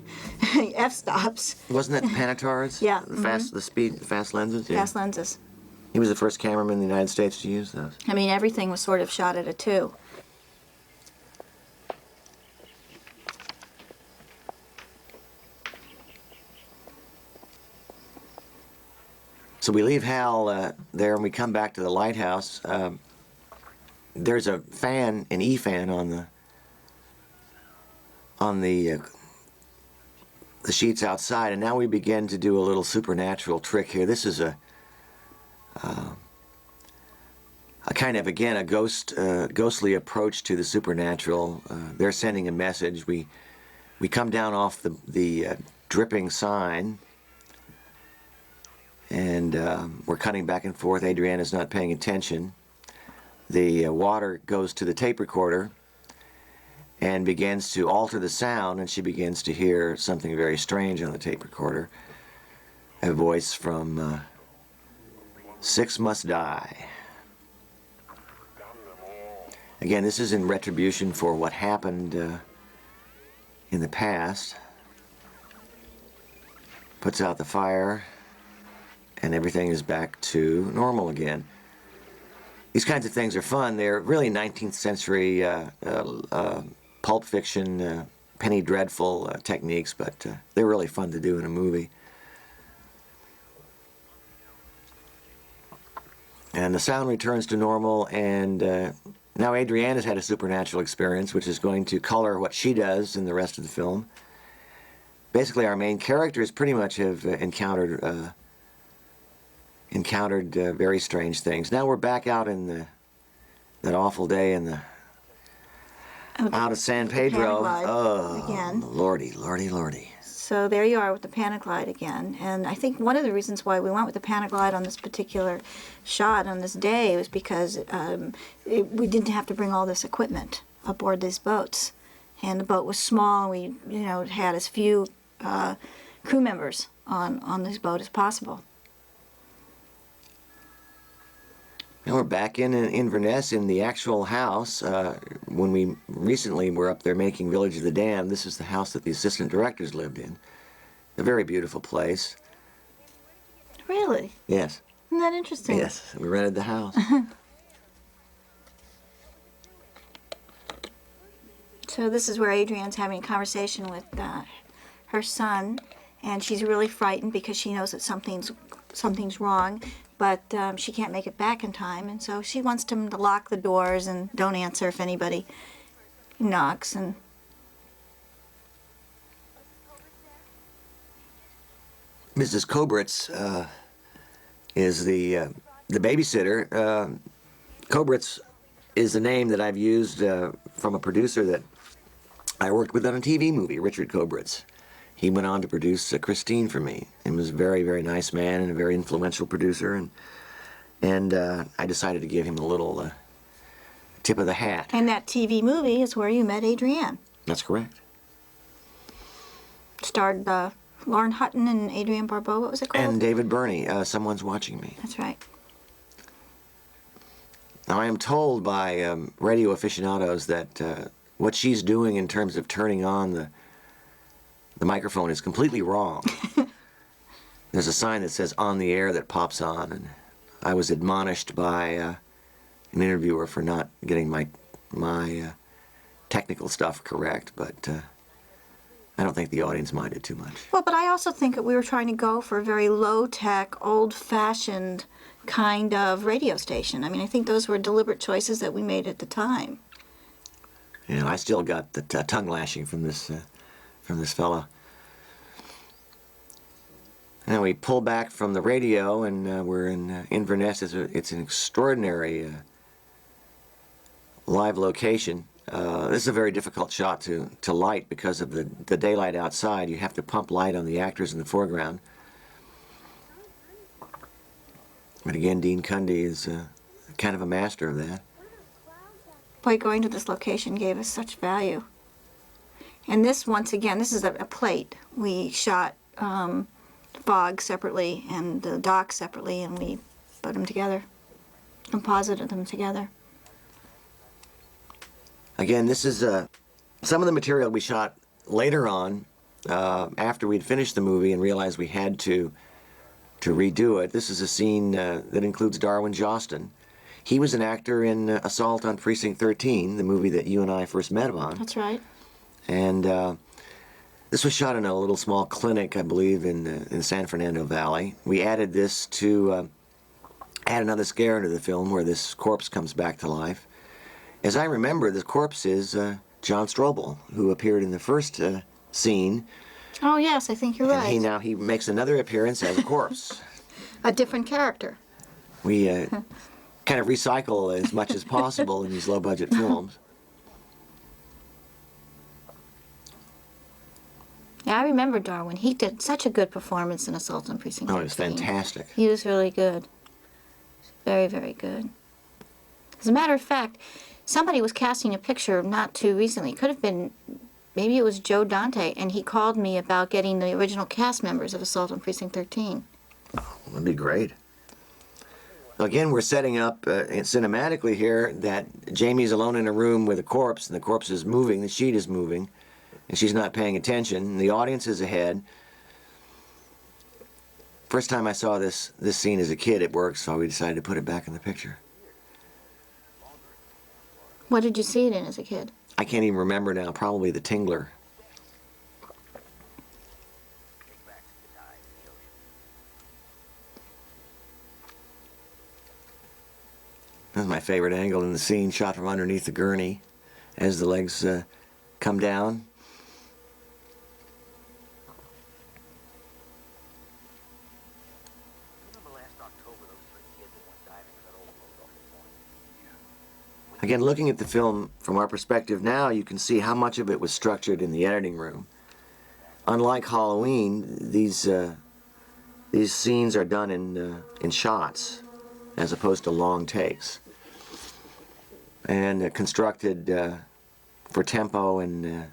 f-stops. Wasn't that the Panatars? Yeah. The fast lenses? Yeah. Fast lenses. He was the first cameraman in the United States to use those. I mean, everything was sort of shot at a 2. So we leave Hal there, and we come back to the lighthouse. There's a fan, an E-fan, on on the sheets outside, and now we begin to do a little supernatural trick here. This is a kind of, again, a ghostly approach to the supernatural. They're sending a message. We come down off the dripping sign, and we're cutting back and forth. Adriana's not paying attention. The water goes to the tape recorder and begins to alter the sound, and she begins to hear something very strange on the tape recorder. A voice from Six Must Die. Again, this is in retribution for what happened in the past. Puts out the fire, and everything is back to normal again. These kinds of things are fun. They're really 19th century pulp fiction, penny dreadful techniques, but they're really fun to do in a movie. And the sound returns to normal, and now Adriana's had a supernatural experience, which is going to color what she does in the rest of the film. Basically, our main characters pretty much have encountered very strange things. Now we're back out in that awful day in the out of San Pedro. Oh, again. lordy, lordy, lordy. So there you are with the Panaglide again. And I think one of the reasons why we went with the Panaglide on this particular shot on this day was because we didn't have to bring all this equipment aboard these boats. And the boat was small, and we had as few crew members on this boat as possible. Now we're back in Inverness in the actual house. When we recently were up there making Village of the Damned, this is the house that the assistant directors lived in. A very beautiful place. Really? Yes. Isn't that interesting? Yes, we rented the house. So this is where Adrian's having a conversation with her son, and she's really frightened because she knows that something's wrong, but she can't make it back in time, and so she wants him to lock the doors and don't answer if anybody knocks. And Mrs. Kobritz is the babysitter. Kobritz is the name that I've used from a producer that I worked with on a TV movie, Richard Kobritz. He went on to produce Christine for me, and was a very, very nice man and a very influential producer, and I decided to give him a little tip of the hat. And that TV movie is where you met Adrienne. That's correct. Starred Lauren Hutton and Adrienne Barbeau. What was it called? And David Burney, Someone's Watching Me. That's right. Now, I am told by radio aficionados that what she's doing in terms of turning on the microphone is completely wrong. There's a sign that says "on the air" that pops on, and I was admonished by an interviewer for not getting my technical stuff correct, but I don't think the audience minded too much. Well, but I also think that we were trying to go for a very low-tech, old-fashioned kind of radio station. I mean, I think those were deliberate choices that we made at the time. And I still got the tongue lashing from this fella. And we pull back from the radio, and we're in Inverness. It's an extraordinary live location. This is a very difficult shot to light because of the daylight outside. You have to pump light on the actors in the foreground. But again, Dean Cundy is kind of a master of that. Boy, going to this location gave us such value. And this, once again, this is a plate. We shot fog separately and the dock separately, and we put them together, composited them together. Again, this is some of the material we shot later on after we'd finished the movie and realized we had to redo it. This is a scene that includes Darwin Jostin. He was an actor in Assault on Precinct 13, the movie that you and I first met him on. That's right. And this was shot in a little small clinic, I believe, in the San Fernando Valley. We added this to add another scare into the film where this corpse comes back to life. As I remember, the corpse is John Strobel, who appeared in the first scene. Oh yes, I think you're And right. he makes another appearance as a corpse. A different character. We kind of recycle as much as possible in these low-budget films. Yeah, I remember Darwin. He did such a good performance in Assault on Precinct 13. Oh, it was fantastic. He was really good. Very, very good. As a matter of fact, somebody was casting a picture not too recently. Could have been, maybe it was Joe Dante, and he called me about getting the original cast members of Assault on Precinct 13. That'd be great. Again, we're setting up cinematically here that Jamie's alone in a room with a corpse, and the corpse is moving, the sheet is moving, and she's not paying attention. The audience is ahead. First time I saw this scene as a kid, it worked, so we decided to put it back in the picture. What did you see it in as a kid? I can't even remember now, probably The Tingler. That's my favorite angle in the scene, shot from underneath the gurney as the legs come down. Again, looking at the film from our perspective now, you can see how much of it was structured in the editing room. Unlike Halloween, these scenes are done in shots as opposed to long takes, and constructed for tempo and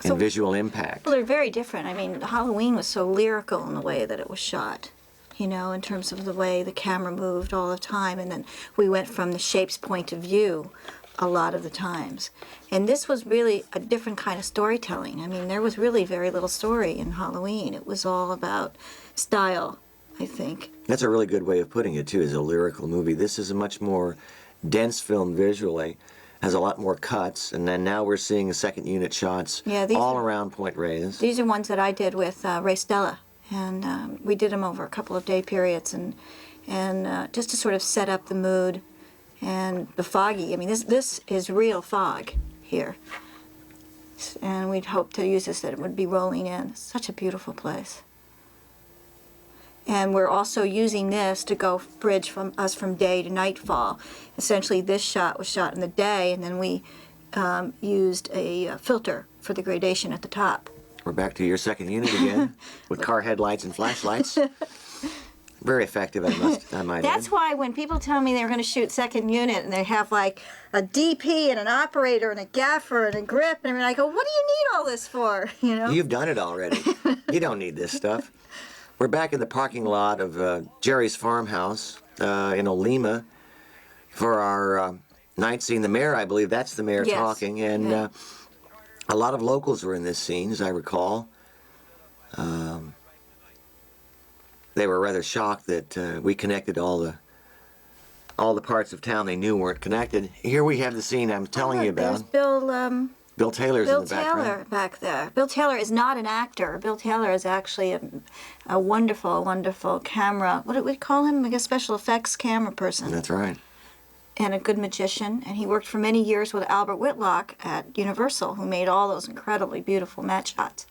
visual impact. Well, they're very different. I mean, Halloween was so lyrical in the way that it was shot, you know, in terms of the way the camera moved all the time, and then we went from the shape's point of view a lot of the times. And this was really a different kind of storytelling. I mean, there was really very little story in Halloween. It was all about style, I think. That's a really good way of putting it, too, as a lyrical movie. This is a much more dense film visually, has a lot more cuts, and then now we're seeing second unit shots all around Point Reyes. These are ones that I did with Ray Stella, and we did them over a couple of day periods, and just to sort of set up the mood and the foggy. I mean, this is real fog here, and we'd hope to use this, that it would be rolling in. It's such a beautiful place. And we're also using this to go bridge from day to nightfall. Essentially, this shot was shot in the day, and then we used a filter for the gradation at the top. We're back to your second unit again, with car headlights and flashlights. Very effective, I might add. That's why when people tell me they're going to shoot second unit and they have like a DP and an operator and a gaffer and a grip, and I go, what do you need all this for? You know? You've done it already. You don't need this stuff. We're back in the parking lot of Jerry's farmhouse in Olema for our night scene. The mayor, I believe, that's the mayor talking, and a lot of locals were in this scene, as I recall. They were rather shocked that we connected all the parts of town they knew weren't connected. Here we have the scene I'm telling you about. There's Bill Taylor's in the background. Bill Taylor back there. Bill Taylor is not an actor. Bill Taylor is actually a wonderful, wonderful camera. What do we call him? Like a special effects camera person. That's right. And a good magician. And he worked for many years with Albert Whitlock at Universal, who made all those incredibly beautiful match shots.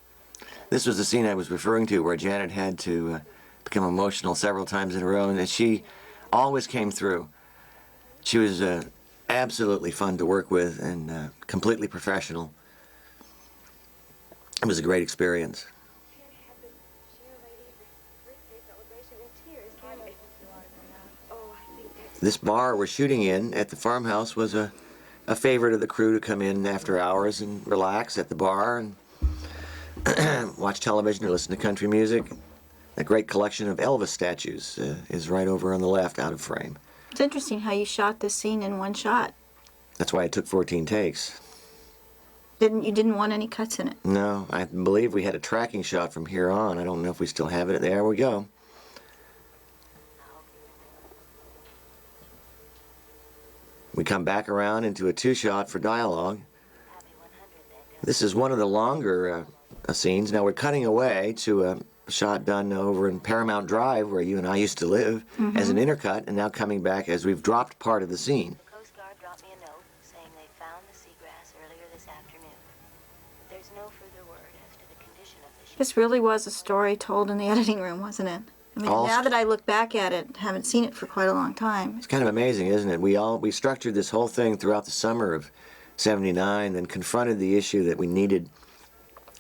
This was the scene I was referring to where Janet had to become emotional several times in a row, and she always came through. She was absolutely fun to work with and completely professional. It was a great experience. This bar we're shooting in at the farmhouse was a favorite of the crew to come in after hours and relax at the bar and watch television or listen to country music. A great collection of Elvis statues is right over on the left, out of frame. It's interesting how you shot this scene in one shot. That's why it took 14 takes. You didn't want any cuts in it? No, I believe we had a tracking shot from here on. I don't know if we still have it. There we go. We come back around into a two-shot for dialogue. This is one of the longer scenes. Now we're cutting away to a shot done over in Paramount Drive, where you and I used to live, as an intercut, and now coming back as we've dropped part of the scene. The Coast Guard dropped me a note saying they found the seagrass early This really was a story told in the editing room, wasn't it? I mean, now that I look back at it, haven't seen it for quite a long time. It's kind of amazing, isn't it? We structured this whole thing throughout the summer of '79, then confronted the issue that we needed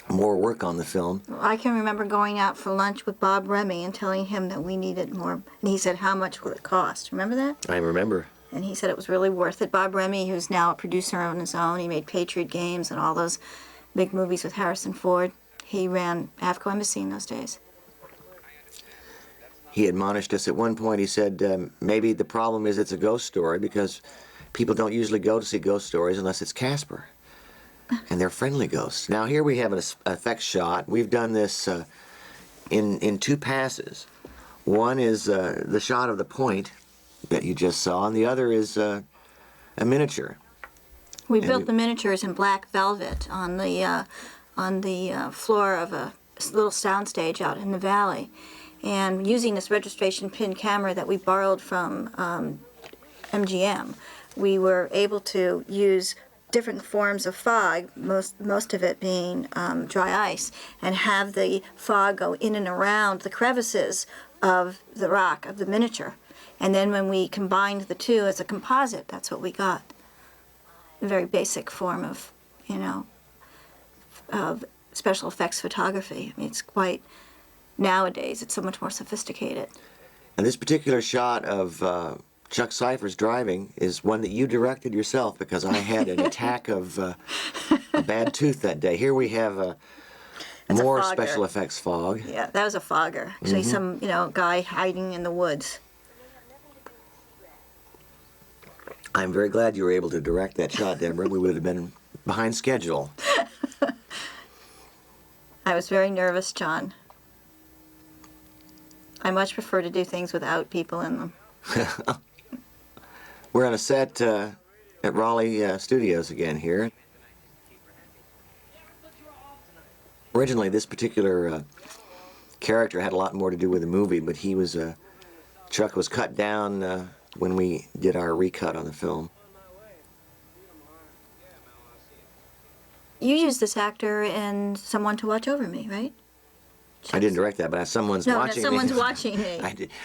more work on the film. I can remember going out for lunch with Bob Remy and telling him that we needed more. And he said, how much will it cost? Remember that? I remember. And he said it was really worth it. Bob Remy, who's now a producer on his own, he made Patriot Games and all those big movies with Harrison Ford. He ran AFCO Embassy in those days. He admonished us at one point. He said, maybe the problem is it's a ghost story because people don't usually go to see ghost stories unless it's Casper. And they're friendly ghosts. Now here we have an effects shot. We've done this in two passes. One is the shot of the point that you just saw, and the other is a miniature. We built the miniatures in black velvet on the floor of a little soundstage out in the valley. And using this registration pin camera that we borrowed from MGM, we were able to use different forms of fog, most of it being dry ice, and have the fog go in and around the crevices of the rock, of the miniature. And then when we combined the two as a composite, that's what we got. A very basic form of, of special effects photography. I mean, it's quite, nowadays, it's so much more sophisticated. And this particular shot of Chuck Cypher's driving is one that you directed yourself because I had an attack of a bad tooth that day. Here we have more special effects fog. Yeah, that was a fogger. Actually, some guy hiding in the woods. I'm very glad you were able to direct that shot, Deborah. We would have been behind schedule. I was very nervous, John. I much prefer to do things without people in them. We're on a set at Raleigh Studios again here. Originally, this particular character had a lot more to do with the movie, but Chuck was cut down when we did our recut on the film. You used this actor in Someone to Watch Over Me, right? I didn't direct that, but someone's watching someone's me. watching me.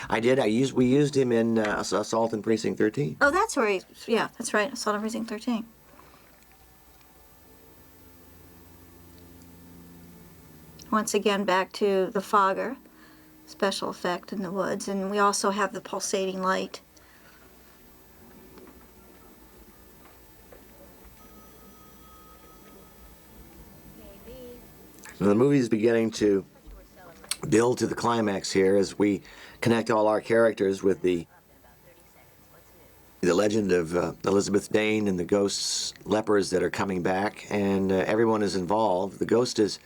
I did. We used him in Assault in Precinct 13. Oh, that's where yeah, that's right, Assault on Precinct 13. Once again, back to the fogger, special effect in the woods, and we also have the pulsating light. So the movie is beginning to build to the climax here as we connect all our characters with the legend of Elizabeth Dane and the ghosts, lepers that are coming back, and everyone is involved. The ghost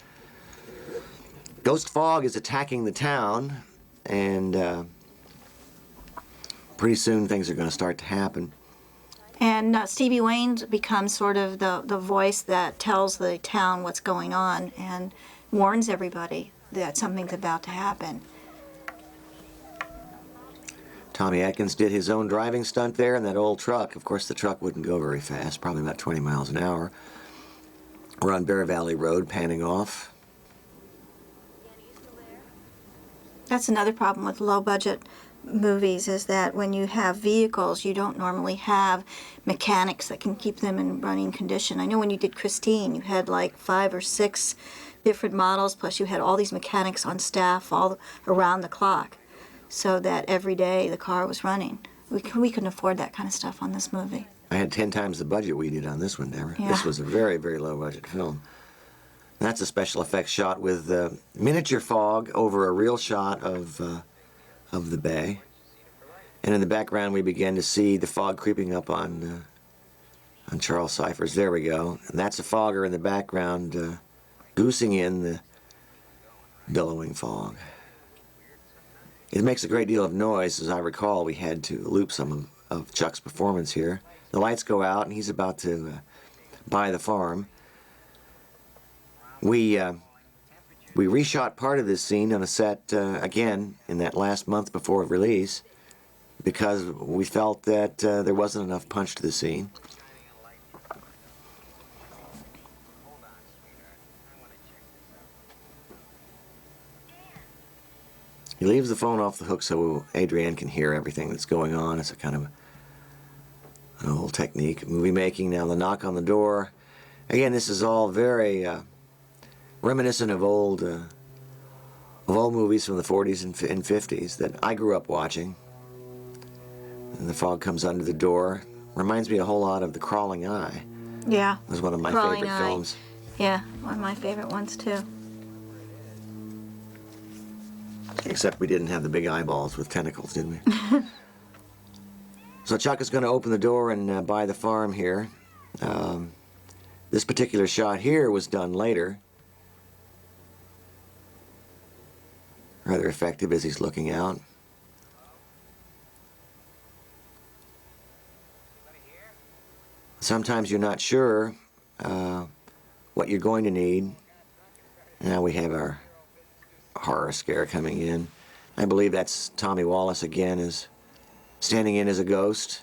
fog is attacking the town, and pretty soon things are going to start to happen. And Stevie Wayne becomes sort of the voice that tells the town what's going on and warns everybody that something's about to happen. Tommy Atkins did his own driving stunt there in that old truck. Of course, the truck wouldn't go very fast, probably about 20 miles an hour. We're on Bear Valley Road, panning off. That's another problem with low-budget movies, is that when you have vehicles, you don't normally have mechanics that can keep them in running condition. I know when you did Christine, you had like 5 or 6 different models, plus you had all these mechanics on staff all around the clock, so that every day the car was running. We couldn't afford that kind of stuff on this movie. I had 10 times the budget we did on this one, Deborah. Yeah. This was a very, very low-budget film. That's a special effects shot with miniature fog over a real shot of the bay. And in the background, we began to see the fog creeping up on Charles Cypher's. There we go. And that's a fogger in the background goosing in the billowing fog. It makes a great deal of noise. As I recall, we had to loop some of Chuck's performance here. The lights go out, and he's about to buy the farm. We reshot part of this scene on a set again in that last month before release because we felt that there wasn't enough punch to the scene. leaves the phone off the hook so Adrienne can hear everything that's going on. It's a kind of an old technique of movie making. Now the knock on the door. Again, this is all very reminiscent of old movies from the 40s and 50s that I grew up watching. And the fog comes under the door. Reminds me a whole lot of The Crawling Eye. Yeah. It was one of my Crawling favorite Eye. films. Yeah, one of my favorite ones too. Except we didn't have the big eyeballs with tentacles, did we? So Chuck is going to open the door and buy the farm here. This particular shot here was done later. Rather effective as he's looking out. Sometimes you're not sure what you're going to need. Now we have our horror scare coming in. I believe that's Tommy Wallace again, is standing in as a ghost.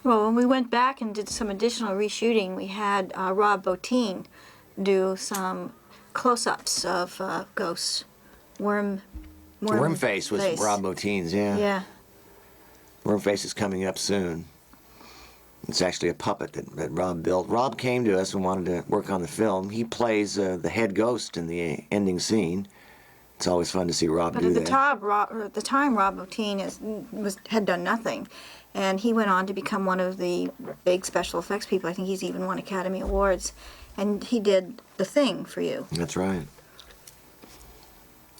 Well, when we went back and did some additional reshooting, we had Rob Bottin do some close-ups of ghosts. Wormface was Rob Bottin's, yeah. Yeah. Wormface is coming up soon. It's actually a puppet that Rob built. Rob came to us and wanted to work on the film. He plays the head ghost in the ending scene. It's always fun to see Rob do But that. at the time, Rob Bottin had done nothing, and he went on to become one of the big special effects people. I think he's even won Academy Awards, and he did The Thing for you. That's right.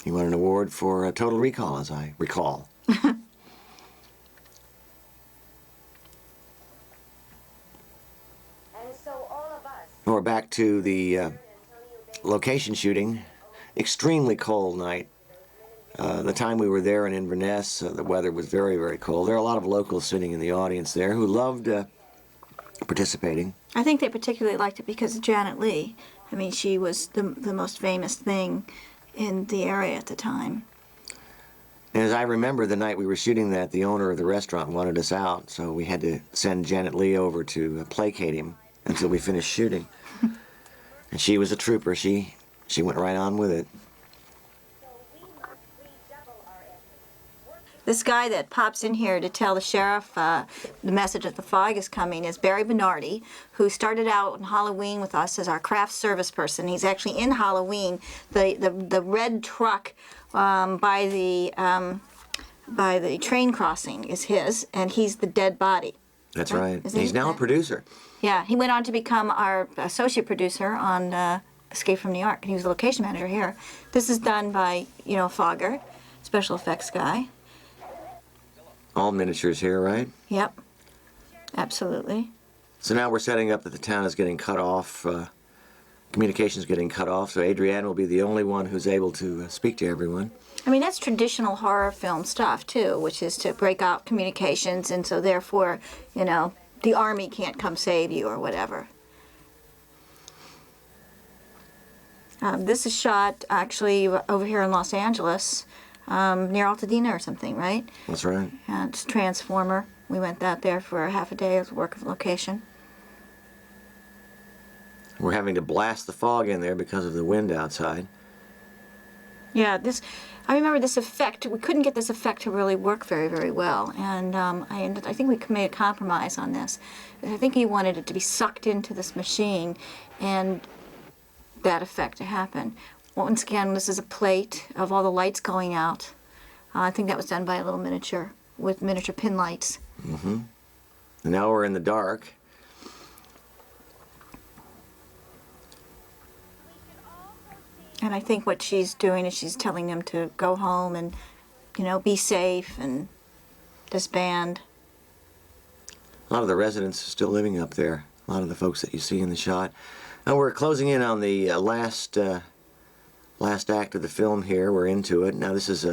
He won an award for Total Recall, as I recall. We're back to the location shooting. Extremely cold night. The time we were there in Inverness, the weather was very, very cold. There are a lot of locals sitting in the audience there who loved participating. I think they particularly liked it because of Janet Leigh. I mean, she was the most famous thing in the area at the time. And as I remember, the night we were shooting that, the owner of the restaurant wanted us out, so we had to send Janet Leigh over to placate him until we finished shooting. And she was a trooper. She went right on with it. This guy that pops in here to tell the sheriff the message that the fog is coming is Barry Bernardi, who started out on Halloween with us as our craft service person. He's actually in Halloween. The red truck by the train crossing is his, and he's the dead body. That's right. Isn't He's he? now a producer. Yeah, he went on to become our associate producer on Escape from New York, and he was the location manager here. This is done by, Fogger, special effects guy. All miniatures here, right? Yep, absolutely. So now we're setting up that the town is getting cut off, communications getting cut off, so Adrienne will be the only one who's able to speak to everyone. I mean, that's traditional horror film stuff, too, which is to break out communications, and so therefore, the army can't come save you or whatever. This is shot, actually, over here in Los Angeles, near Altadena or something, right? That's right. And it's Transformer. We went out there for half a day of work of location. We're having to blast the fog in there because of the wind outside. Yeah, I remember this effect. We couldn't get this effect to really work very, very well, and I think we made a compromise on this. I think he wanted it to be sucked into this machine, and that effect to happen. Once again, this is a plate of all the lights going out. I think that was done by a little miniature with miniature pin lights. Mm-hmm. And now we're in the dark. And I think what she's doing is she's telling them to go home and, be safe and disband. A lot of the residents are still living up there. A lot of the folks that you see in the shot. Now we're closing in on the last act of the film here. We're into it. Now this is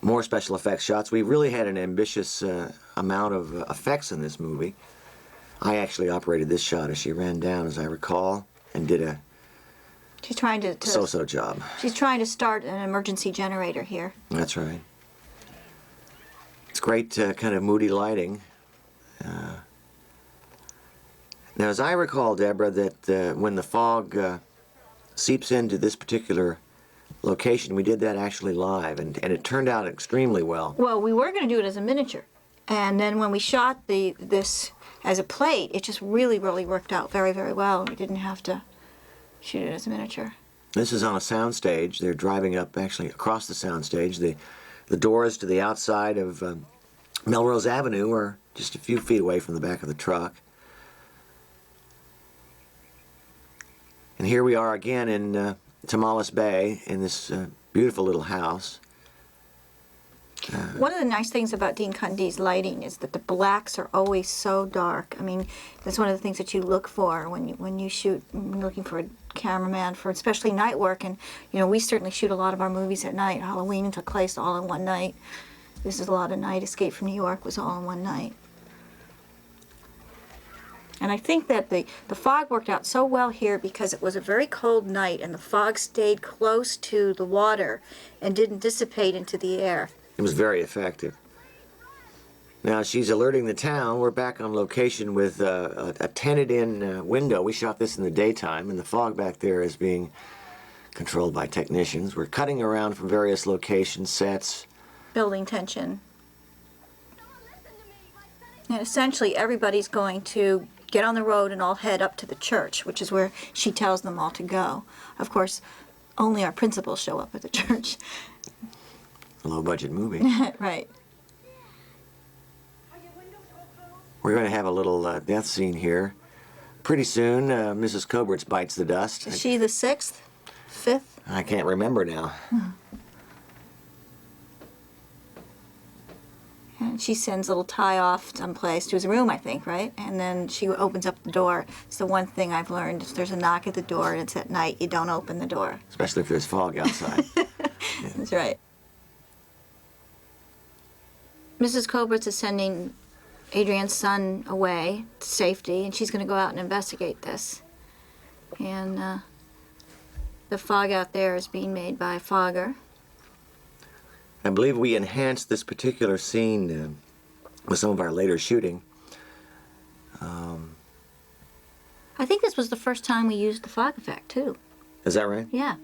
more special effects shots. We really had an ambitious amount of effects in this movie. I actually operated this shot as she ran down, as I recall, and did a She's trying to so-so job. She's trying to start an emergency generator here. That's right. It's great kind of moody lighting. Now, as I recall, Deborah, that when the fog seeps into this particular location. We did that actually live, and it turned out extremely well. Well, we were going to do it as a miniature, and then when we shot this as a plate, it just really, really worked out very, very well. We didn't have to shoot it as a miniature. This is on a soundstage. They're driving up actually across the soundstage. The doors to the outside of Melrose Avenue are just a few feet away from the back of the truck. And here we are again in Tamales Bay in this beautiful little house. One of the nice things about Dean Cundy's lighting is that the blacks are always so dark. I mean, that's one of the things that you look for when you shoot, when you're looking for a cameraman for especially night work. And you know, we certainly shoot a lot of our movies at night. Halloween took place all in one night. This is a lot of night. Escape from New York was all in one night. And I think that the fog worked out so well here because it was a very cold night and the fog stayed close to the water and didn't dissipate into the air. It was very effective. Now she's alerting the town. We're back on location with a tented-in window. We shot this in the daytime, and the fog back there is being controlled by technicians. We're cutting around from various locations, sets. Building tension. And essentially everybody's going to get on the road and all head up to the church, which is where she tells them all to go. Of course, only our principals show up at the church. A low-budget movie. Right. We're going to have a little death scene here. Pretty soon, Mrs. Coberts bites the dust. Is she the 6th? 5th? I can't remember now. And she sends little Ty off someplace to his room, I think, right? And then she opens up the door. It's the one thing I've learned. If there's a knock at the door and it's at night, you don't open the door. Especially if there's fog outside. That's right. Mrs. Coberts is sending Adrian's son away to safety, and she's going to go out and investigate this. And the fog out there is being made by a fogger. I believe we enhanced this particular scene with some of our later shooting. I think this was the first time we used the fog effect, too. Is that right? Yeah.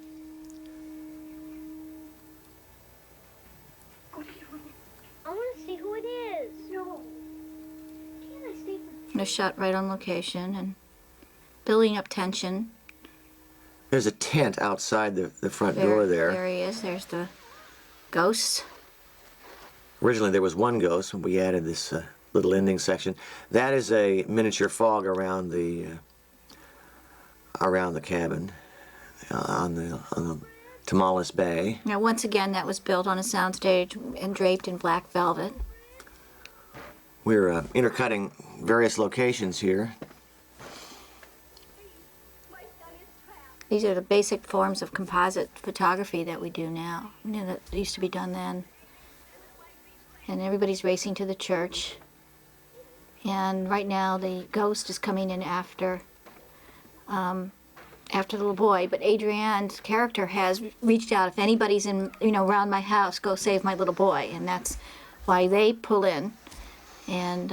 I want to see who it is. No. Can't I stay for... They're shot right on location and building up tension. There's a tent outside the front door there. There he is. There's the ghost. Originally there was one ghost, and we added this little ending section. That is a miniature fog around the cabin on the Tamales Bay. Now, once again, that was built on a soundstage and draped in black velvet. We're intercutting various locations here. These are the basic forms of composite photography that we do now. You know, that used to be done then. And everybody's racing to the church. And right now, the ghost is coming in after the little boy. But Adrienne's character has reached out. If anybody's in, around my house, go save my little boy. And that's why they pull in. And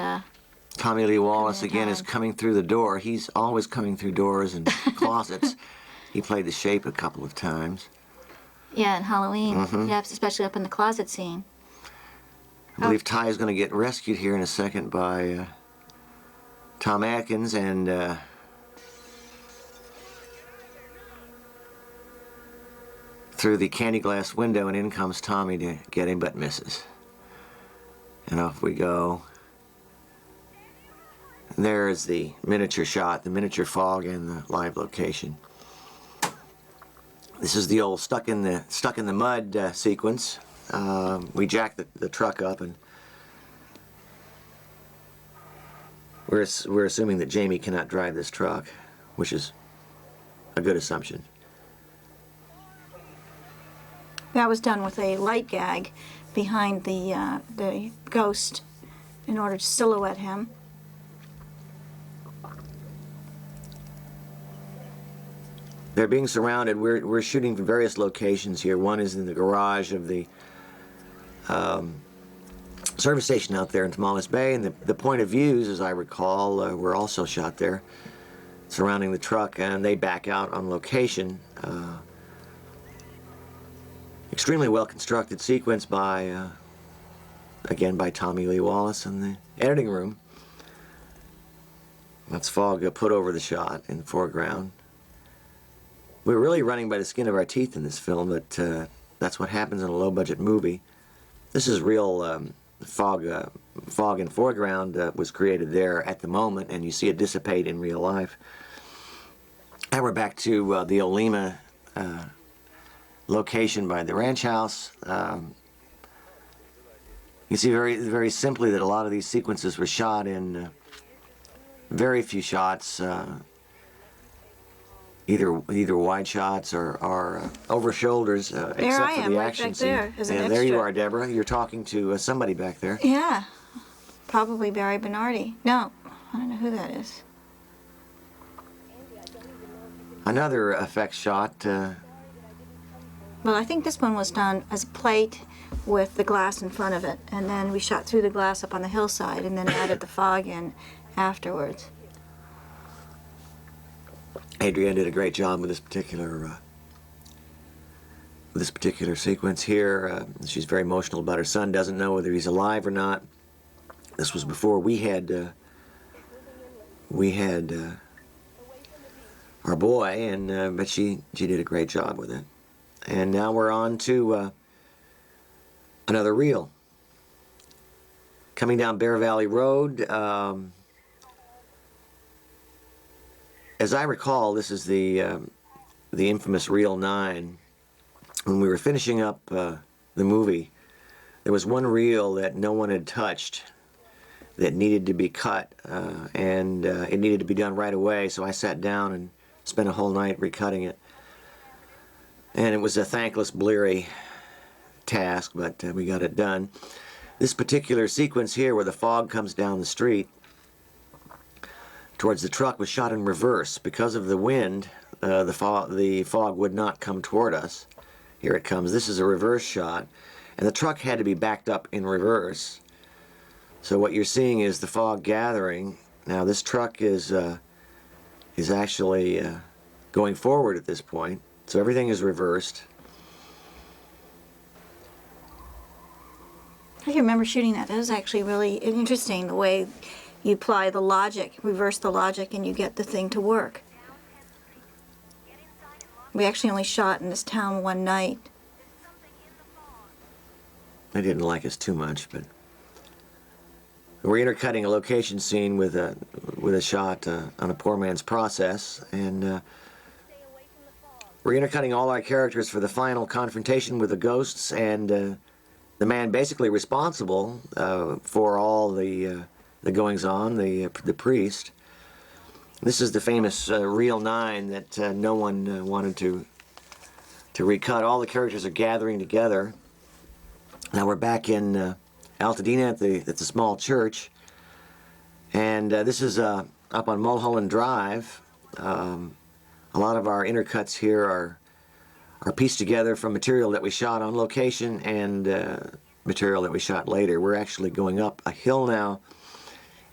Tommy Lee Wallace again is coming through the door. He's always coming through doors and closets. He played the Shape a couple of times. Yeah, and Halloween. Yeah, especially up in the closet scene. I believe Ty is going to get rescued here in a second by Tom Atkins, and through the candy glass window, and in comes Tommy to get him, but misses. And off we go. And there's the miniature shot, the miniature fog, and the live location. This is the old stuck in the mud sequence. We jacked the truck up, and we're assuming that Jamie cannot drive this truck, which is a good assumption. That was done with a light gag behind the ghost in order to silhouette him. They're being surrounded. We're shooting from various locations here. One is in the garage of the service station out there in Tamales Bay, and the point of views, as I recall, were also shot there, surrounding the truck, and they back out on location. extremely well constructed sequence by, again, by Tommy Lee Wallace in the editing room. That's fog put over the shot in the foreground. We're really running by the skin of our teeth in this film, but that's what happens in a low-budget movie. This is real fog. Fog in foreground was created there at the moment, and you see it dissipate in real life. Now we're back to the Olema location by the ranch house. You see very simply that a lot of these sequences were shot in very few shots. Either wide shots or over shoulders, except for the action scene. There, as an yeah, extra. there you are, Deborah. You're talking to somebody back there. Yeah, probably Barry Bernardi. No, I don't know who that is. Another effects shot. Well, I think this one was done as a plate with the glass in front of it, and then we shot through the glass up on the hillside, and then added the fog in afterwards. Adrienne did a great job with this particular sequence here. She's very emotional about her son. Doesn't know whether he's alive or not. This was before we had our boy, and but she did a great job with it. And now we're on to another reel. Coming down Bear Valley Road. As I recall, this is the infamous Reel 9. When we were finishing up the movie, there was one reel that no one had touched that needed to be cut, and it needed to be done right away, so I sat down and spent a whole night recutting it. And it was a thankless, bleary task, but we got it done. This particular sequence here where the fog comes down the street towards the truck was shot in reverse. Because of the wind, the fog would not come toward us. Here it comes. This is a reverse shot, and the truck had to be backed up in reverse. So what you're seeing is the fog gathering. Now this truck is actually going forward at this point, so everything is reversed. I can remember shooting that. That was actually really interesting, the way you apply the logic, reverse the logic, and you get the thing to work. We actually only shot in this town one night. They didn't like us too much, but we're intercutting a location scene with a shot on a poor man's process, and we're intercutting all our characters for the final confrontation with the ghosts, and the man basically responsible for all the goings-on, the priest. This is the famous Reel 9 that no one wanted to recut. All the characters are gathering together. Now we're back in Altadena at the small church, and this is up on Mulholland Drive. A lot of our intercuts here are pieced together from material that we shot on location and material that we shot later. We're actually going up a hill now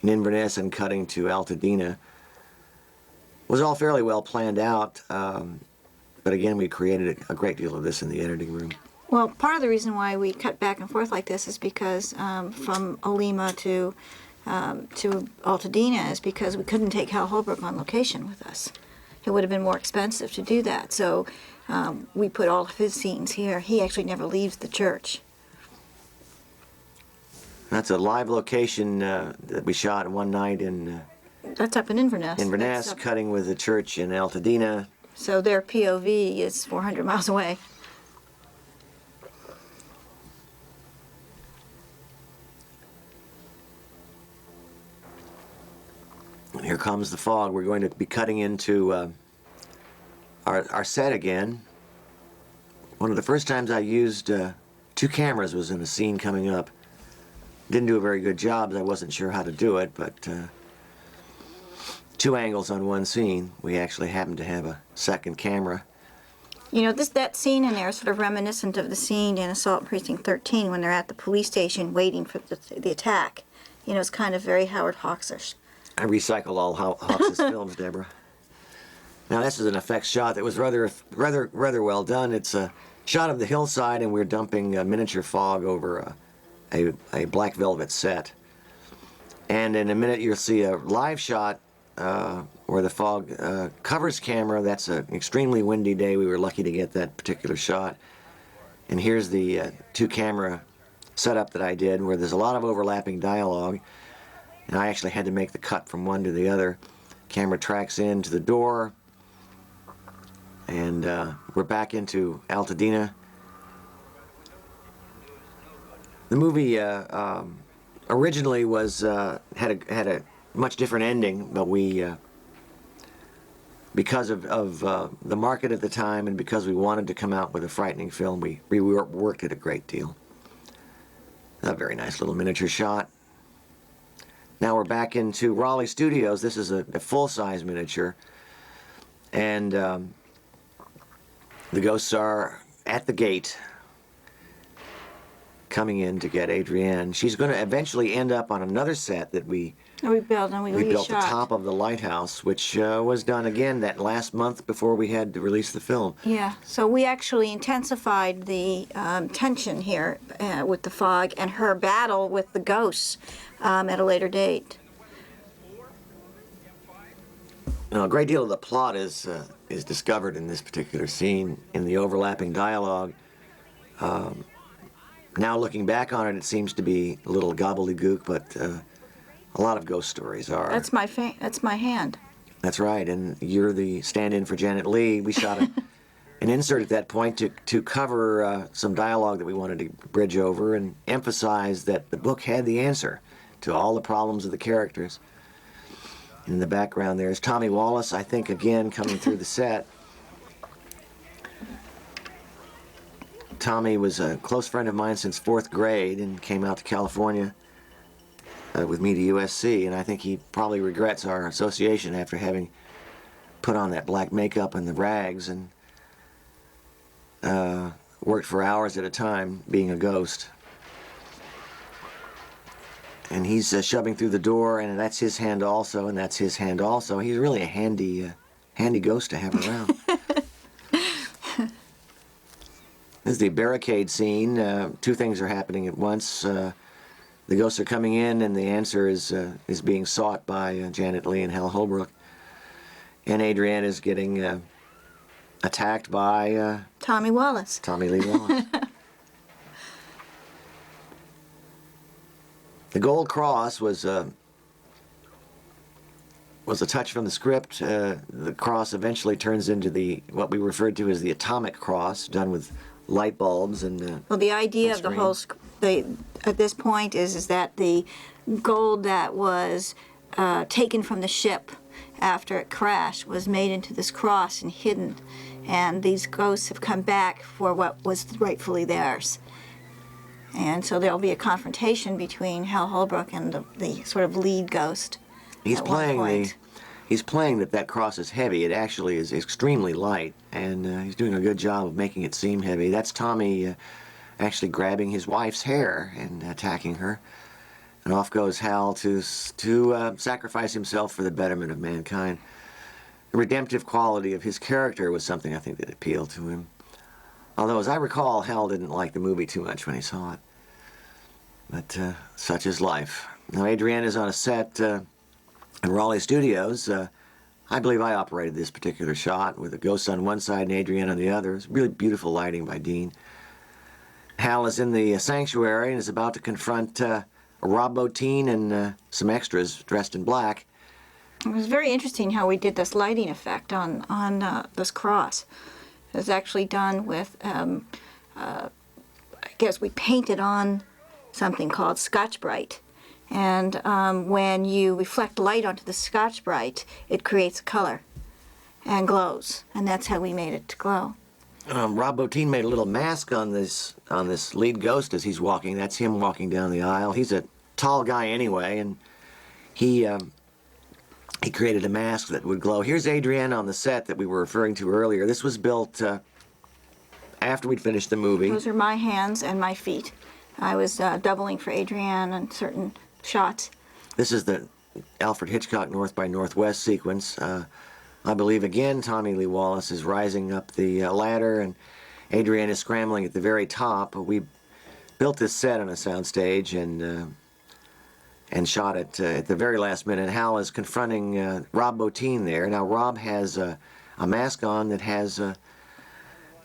in Inverness and cutting to Altadena. It was all fairly well planned out, but again, we created a great deal of this in the editing room. Well, part of the reason why we cut back and forth like this is because from Olema to Altadena is because we couldn't take Hal Holbrook on location with us. It would have been more expensive to do that, so we put all of his scenes here. He actually never leaves the church. That's a live location that we shot one night in That's up in Inverness. Inverness, cutting with the church in Altadena. So their POV is 400 miles away. Here comes the fog. We're going to be cutting into our set again. One of the first times I used two cameras was in a scene coming up. Didn't do a very good job. I wasn't sure how to do it, but two angles on one scene. We actually happened to have a second camera. You know, that scene in there is sort of reminiscent of the scene in Assault Precinct 13 when they're at the police station waiting for the attack. You know, it's kind of very Howard Hawksish. I recycled all Hawks' films, Deborah. Now this is an effects shot that was rather well done. It's shot of the hillside, and we're dumping miniature fog over a black velvet set. And in a minute, you'll see a live shot where the fog covers camera. That's an extremely windy day. We were lucky to get that particular shot. And here's the two-camera setup that I did, where there's a lot of overlapping dialogue. And I actually had to make the cut from one to the other. Camera tracks into the door. And we're back into Altadena. The movie originally was had a much different ending, but we because of the market at the time and because we wanted to come out with a frightening film, we reworked it a great deal. A very nice little miniature shot. Now we're back into Raleigh Studios. This is a full-size miniature, and the ghosts are at the gate, coming in to get Adrienne. She's going to eventually end up on another set that we built and we built the reshot. top of the lighthouse, which was done again that last month before we had to release the film. Yeah, so we actually intensified the tension here with the fog and her battle with the ghosts at a later date. Now, a great deal of the plot is discovered in this particular scene in the overlapping dialogue. Now looking back on it, it seems to be a little gobbledygook, but a lot of ghost stories are. That's my hand. That's right, and you're the stand-in for Janet Leigh. We shot an insert at that point to cover some dialogue that we wanted to bridge over and emphasize that the book had the answer to all the problems of the characters. In the background there is Tommy Wallace, I think, again, coming through the set. Tommy was a close friend of mine since 4th grade and came out to California with me to USC, and I think he probably regrets our association after having put on that black makeup and the rags and worked for hours at a time being a ghost. And he's shoving through the door, and that's his hand also, and that's his hand also. He's really a handy ghost to have around. This is the barricade scene. Two things are happening at once. The ghosts are coming in, and the answer is being sought by Janet Leigh and Hal Holbrook. And Adrienne is getting attacked by Tommy Wallace. Tommy Lee Wallace. The gold cross was a touch from the script. The cross eventually turns into what we referred to as the atomic cross, done with light bulbs and. Well, the idea of the whole at this point is that the gold that was taken from the ship after it crashed was made into this cross and hidden, and these ghosts have come back for what was rightfully theirs. And so there'll be a confrontation between Hal Holbrook and the sort of lead ghost. He's playing that cross is heavy. It actually is extremely light, and he's doing a good job of making it seem heavy. That's Tommy actually grabbing his wife's hair and attacking her. And off goes Hal to sacrifice himself for the betterment of mankind. The redemptive quality of his character was something I think that appealed to him. Although, as I recall, Hal didn't like the movie too much when he saw it. But such is life. Now, Adrienne is on a set in Raleigh Studios. I believe I operated this particular shot with the ghosts on one side and Adrienne on the other. It's really beautiful lighting by Dean. Hal is in the sanctuary and is about to confront a Rob Bottin and some extras dressed in black. It was very interesting how we did this lighting effect on this cross. It was actually done with, I guess we painted on something called Scotch-Brite. And when you reflect light onto the Scotch-Brite, it creates color and glows. And that's how we made it to glow. Rob Bottin made a little mask on this lead ghost as he's walking. That's him walking down the aisle. He's a tall guy anyway, and he created a mask that would glow. Here's Adrienne on the set that we were referring to earlier. This was built after we'd finished the movie. Those are my hands and my feet. I was doubling for Adrienne on certain shots. This is the Alfred Hitchcock North by Northwest sequence. I believe, again, Tommy Lee Wallace is rising up the ladder, and Adrienne is scrambling at the very top. We built this set on a soundstage and shot it at the very last minute. Hal is confronting Rob Bottin there. Now Rob has a mask on that has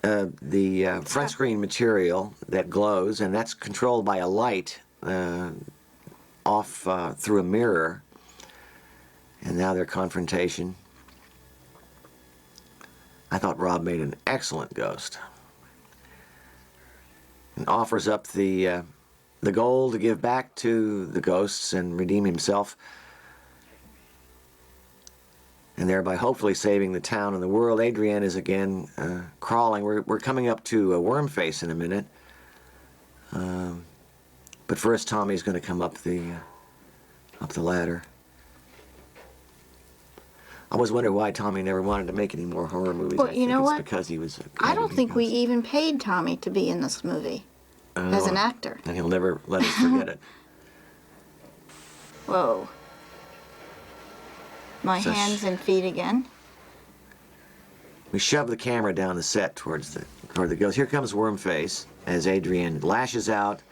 the front screen material that glows, and that's controlled by a light off through a mirror. And now their confrontation. I thought Rob made an excellent Ghost. And offers up the gold to give back to the ghosts and redeem himself, and thereby hopefully saving the town and the world. Adrienne is again crawling. We're coming up to a worm face in a minute, but first Tommy's going to come up the ladder. I always wondered why Tommy never wanted to make any more horror movies. Well, I you think know it's what? because he was. I don't think we even paid Tommy to be in this movie as an actor. And he'll never let us forget it. Whoa. My So hands and feet again. We shove the camera down the set toward the ghost. Here comes Wormface as Adrienne lashes out.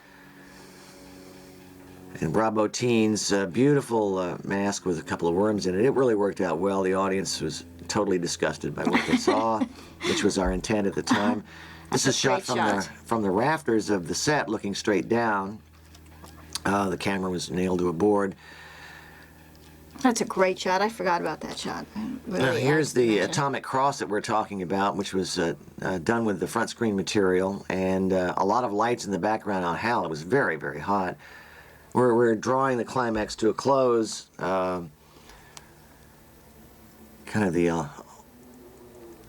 And Rob Bottin's beautiful mask with a couple of worms in it. It really worked out well. The audience was totally disgusted by what they saw, which was our intent at the time. This is shot from the rafters of the set, looking straight down. The camera was nailed to a board. That's a great shot. I forgot about that shot. Now, here's the atomic cross that we're talking about, which was done with the front screen material, and a lot of lights in the background on Hal. It was very, very hot. We're drawing the climax to a close. Kind of the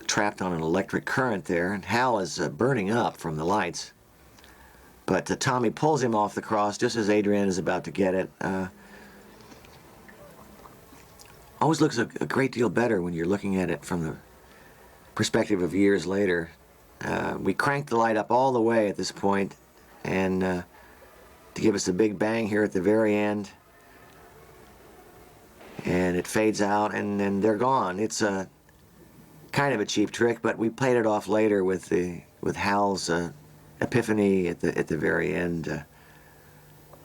trapped on an electric current there, and Hal is burning up from the lights. But Tommy pulls him off the cross just as Adrienne is about to get it. Always looks a great deal better when you're looking at it from the perspective of years later. We cranked the light up all the way at this point, and to give us a big bang here at the very end. And it fades out, and then they're gone. It's a kind of a cheap trick, but we played it off later with Hal's epiphany at the very end.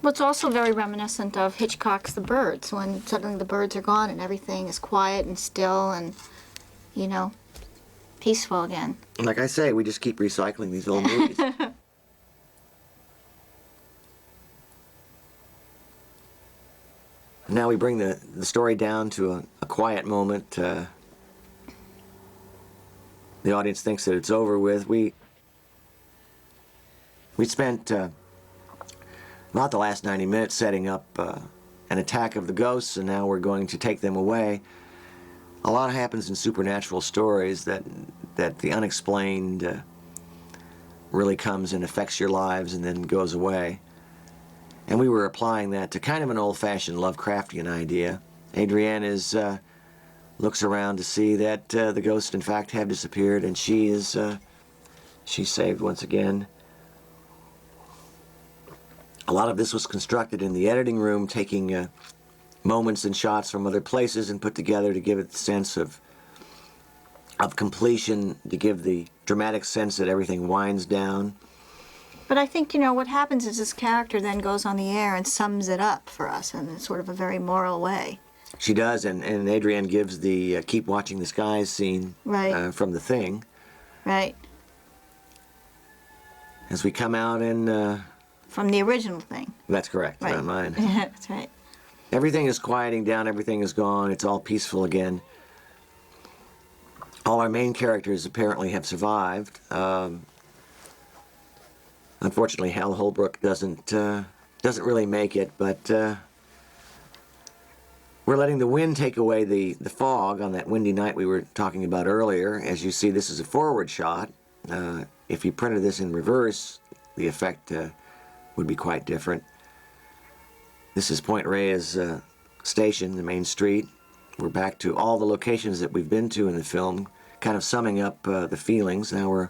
Well, it's also very reminiscent of Hitchcock's The Birds, when suddenly the birds are gone and everything is quiet and still and, you know, peaceful again. Like I say, we just keep recycling these old movies. Now we bring the story down to a quiet moment. The audience thinks that it's over with. We spent about the last 90 minutes setting up an attack of the ghosts, and now we're going to take them away. A lot happens in supernatural stories that the unexplained really comes and affects your lives and then goes away. And we were applying that to kind of an old-fashioned Lovecraftian idea. Adrienne looks around to see that the ghosts, in fact, have disappeared, and she's saved once again. A lot of this was constructed in the editing room, taking moments and shots from other places and put together to give it the sense of completion, to give the dramatic sense that everything winds down. But I think, you know, what happens is this character then goes on the air and sums it up for us in sort of a very moral way. She does, and Adrienne gives the keep watching the skies scene Right. from The Thing. Right. As we come out and... From the original Thing. That's correct, Right. not mine. That's right. Everything is quieting down, everything is gone, it's all peaceful again. All our main characters apparently have survived. Unfortunately, Hal Holbrook doesn't really make it, but we're letting the wind take away the fog on that windy night we were talking about earlier. As you see, this is a forward shot. If you printed this in reverse, the effect would be quite different. This is Point Reyes Station, the main street. We're back to all the locations that we've been to in the film, kind of summing up the feelings. Now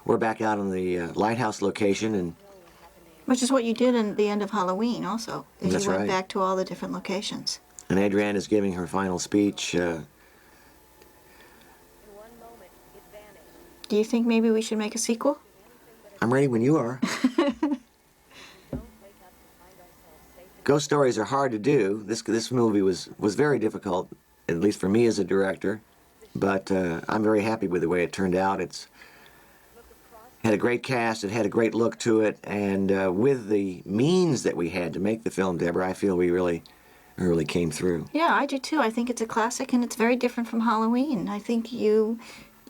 we're back out on the lighthouse location, and Which is what you did in the end of Halloween also, is That's you went right. back to all the different locations. and Adrienne is giving her final speech. Do you think maybe we should make a sequel? I'm ready when you are. Ghost stories are hard to do. This movie was very difficult, at least for me as a director. But I'm very happy with the way it turned out. It's had a great cast. It had a great look to it, and with the means that we had to make the film, Deborah, I feel we really came through. Yeah, I do too. I think it's a classic, and it's very different from Halloween. I think you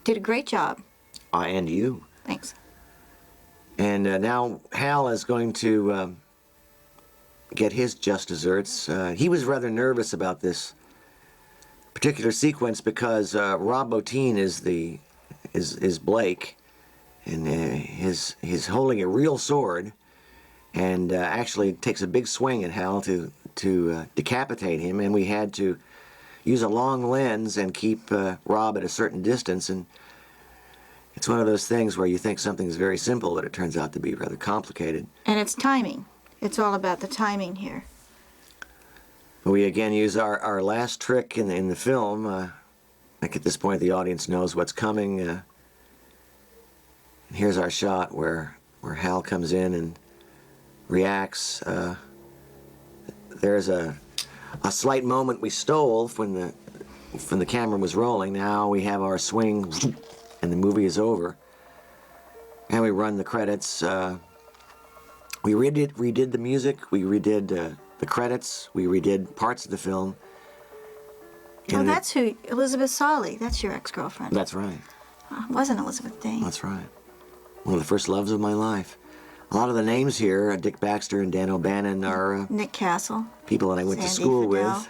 did a great job. And you. Thanks. And now Hal is going to get his just desserts. He was rather nervous about this particular sequence because Rob Bottin is Blake, and he's holding a real sword, and actually takes a big swing at Hal to decapitate him, and we had to use a long lens and keep Rob at a certain distance, and it's one of those things where you think something's very simple, but it turns out to be rather complicated. And it's timing. It's all about the timing here. We again use our last trick in the film. I think at this point the audience knows what's coming. And here's our shot where Hal comes in and reacts. There's a slight moment we stole when the camera was rolling. Now we have our swing, and the movie is over. And we run the credits. We redid the music. We redid the credits. We redid parts of the film. Oh, that's who, Elizabeth Solly. That's your ex-girlfriend. That's right. Wasn't Elizabeth Dane. That's right. One of the first loves of my life. A lot of the names here, Dick Baxter and Dan O'Bannon, are Nick Castle. people that I went to Sandy school Friedel. with.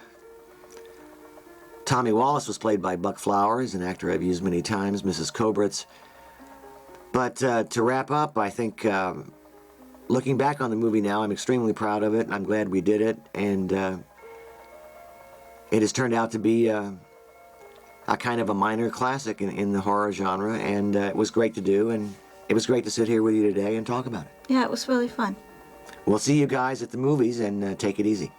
Tommy Wallace was played by Buck Flowers, an actor I've used many times, Mrs. Kobritz. But to wrap up, I think looking back on the movie now, I'm extremely proud of it. I'm glad we did it, and it has turned out to be a kind of a minor classic in the horror genre, and it was great to do, and it was great to sit here with you today and talk about it. Yeah, it was really fun. We'll see you guys at the movies, and take it easy.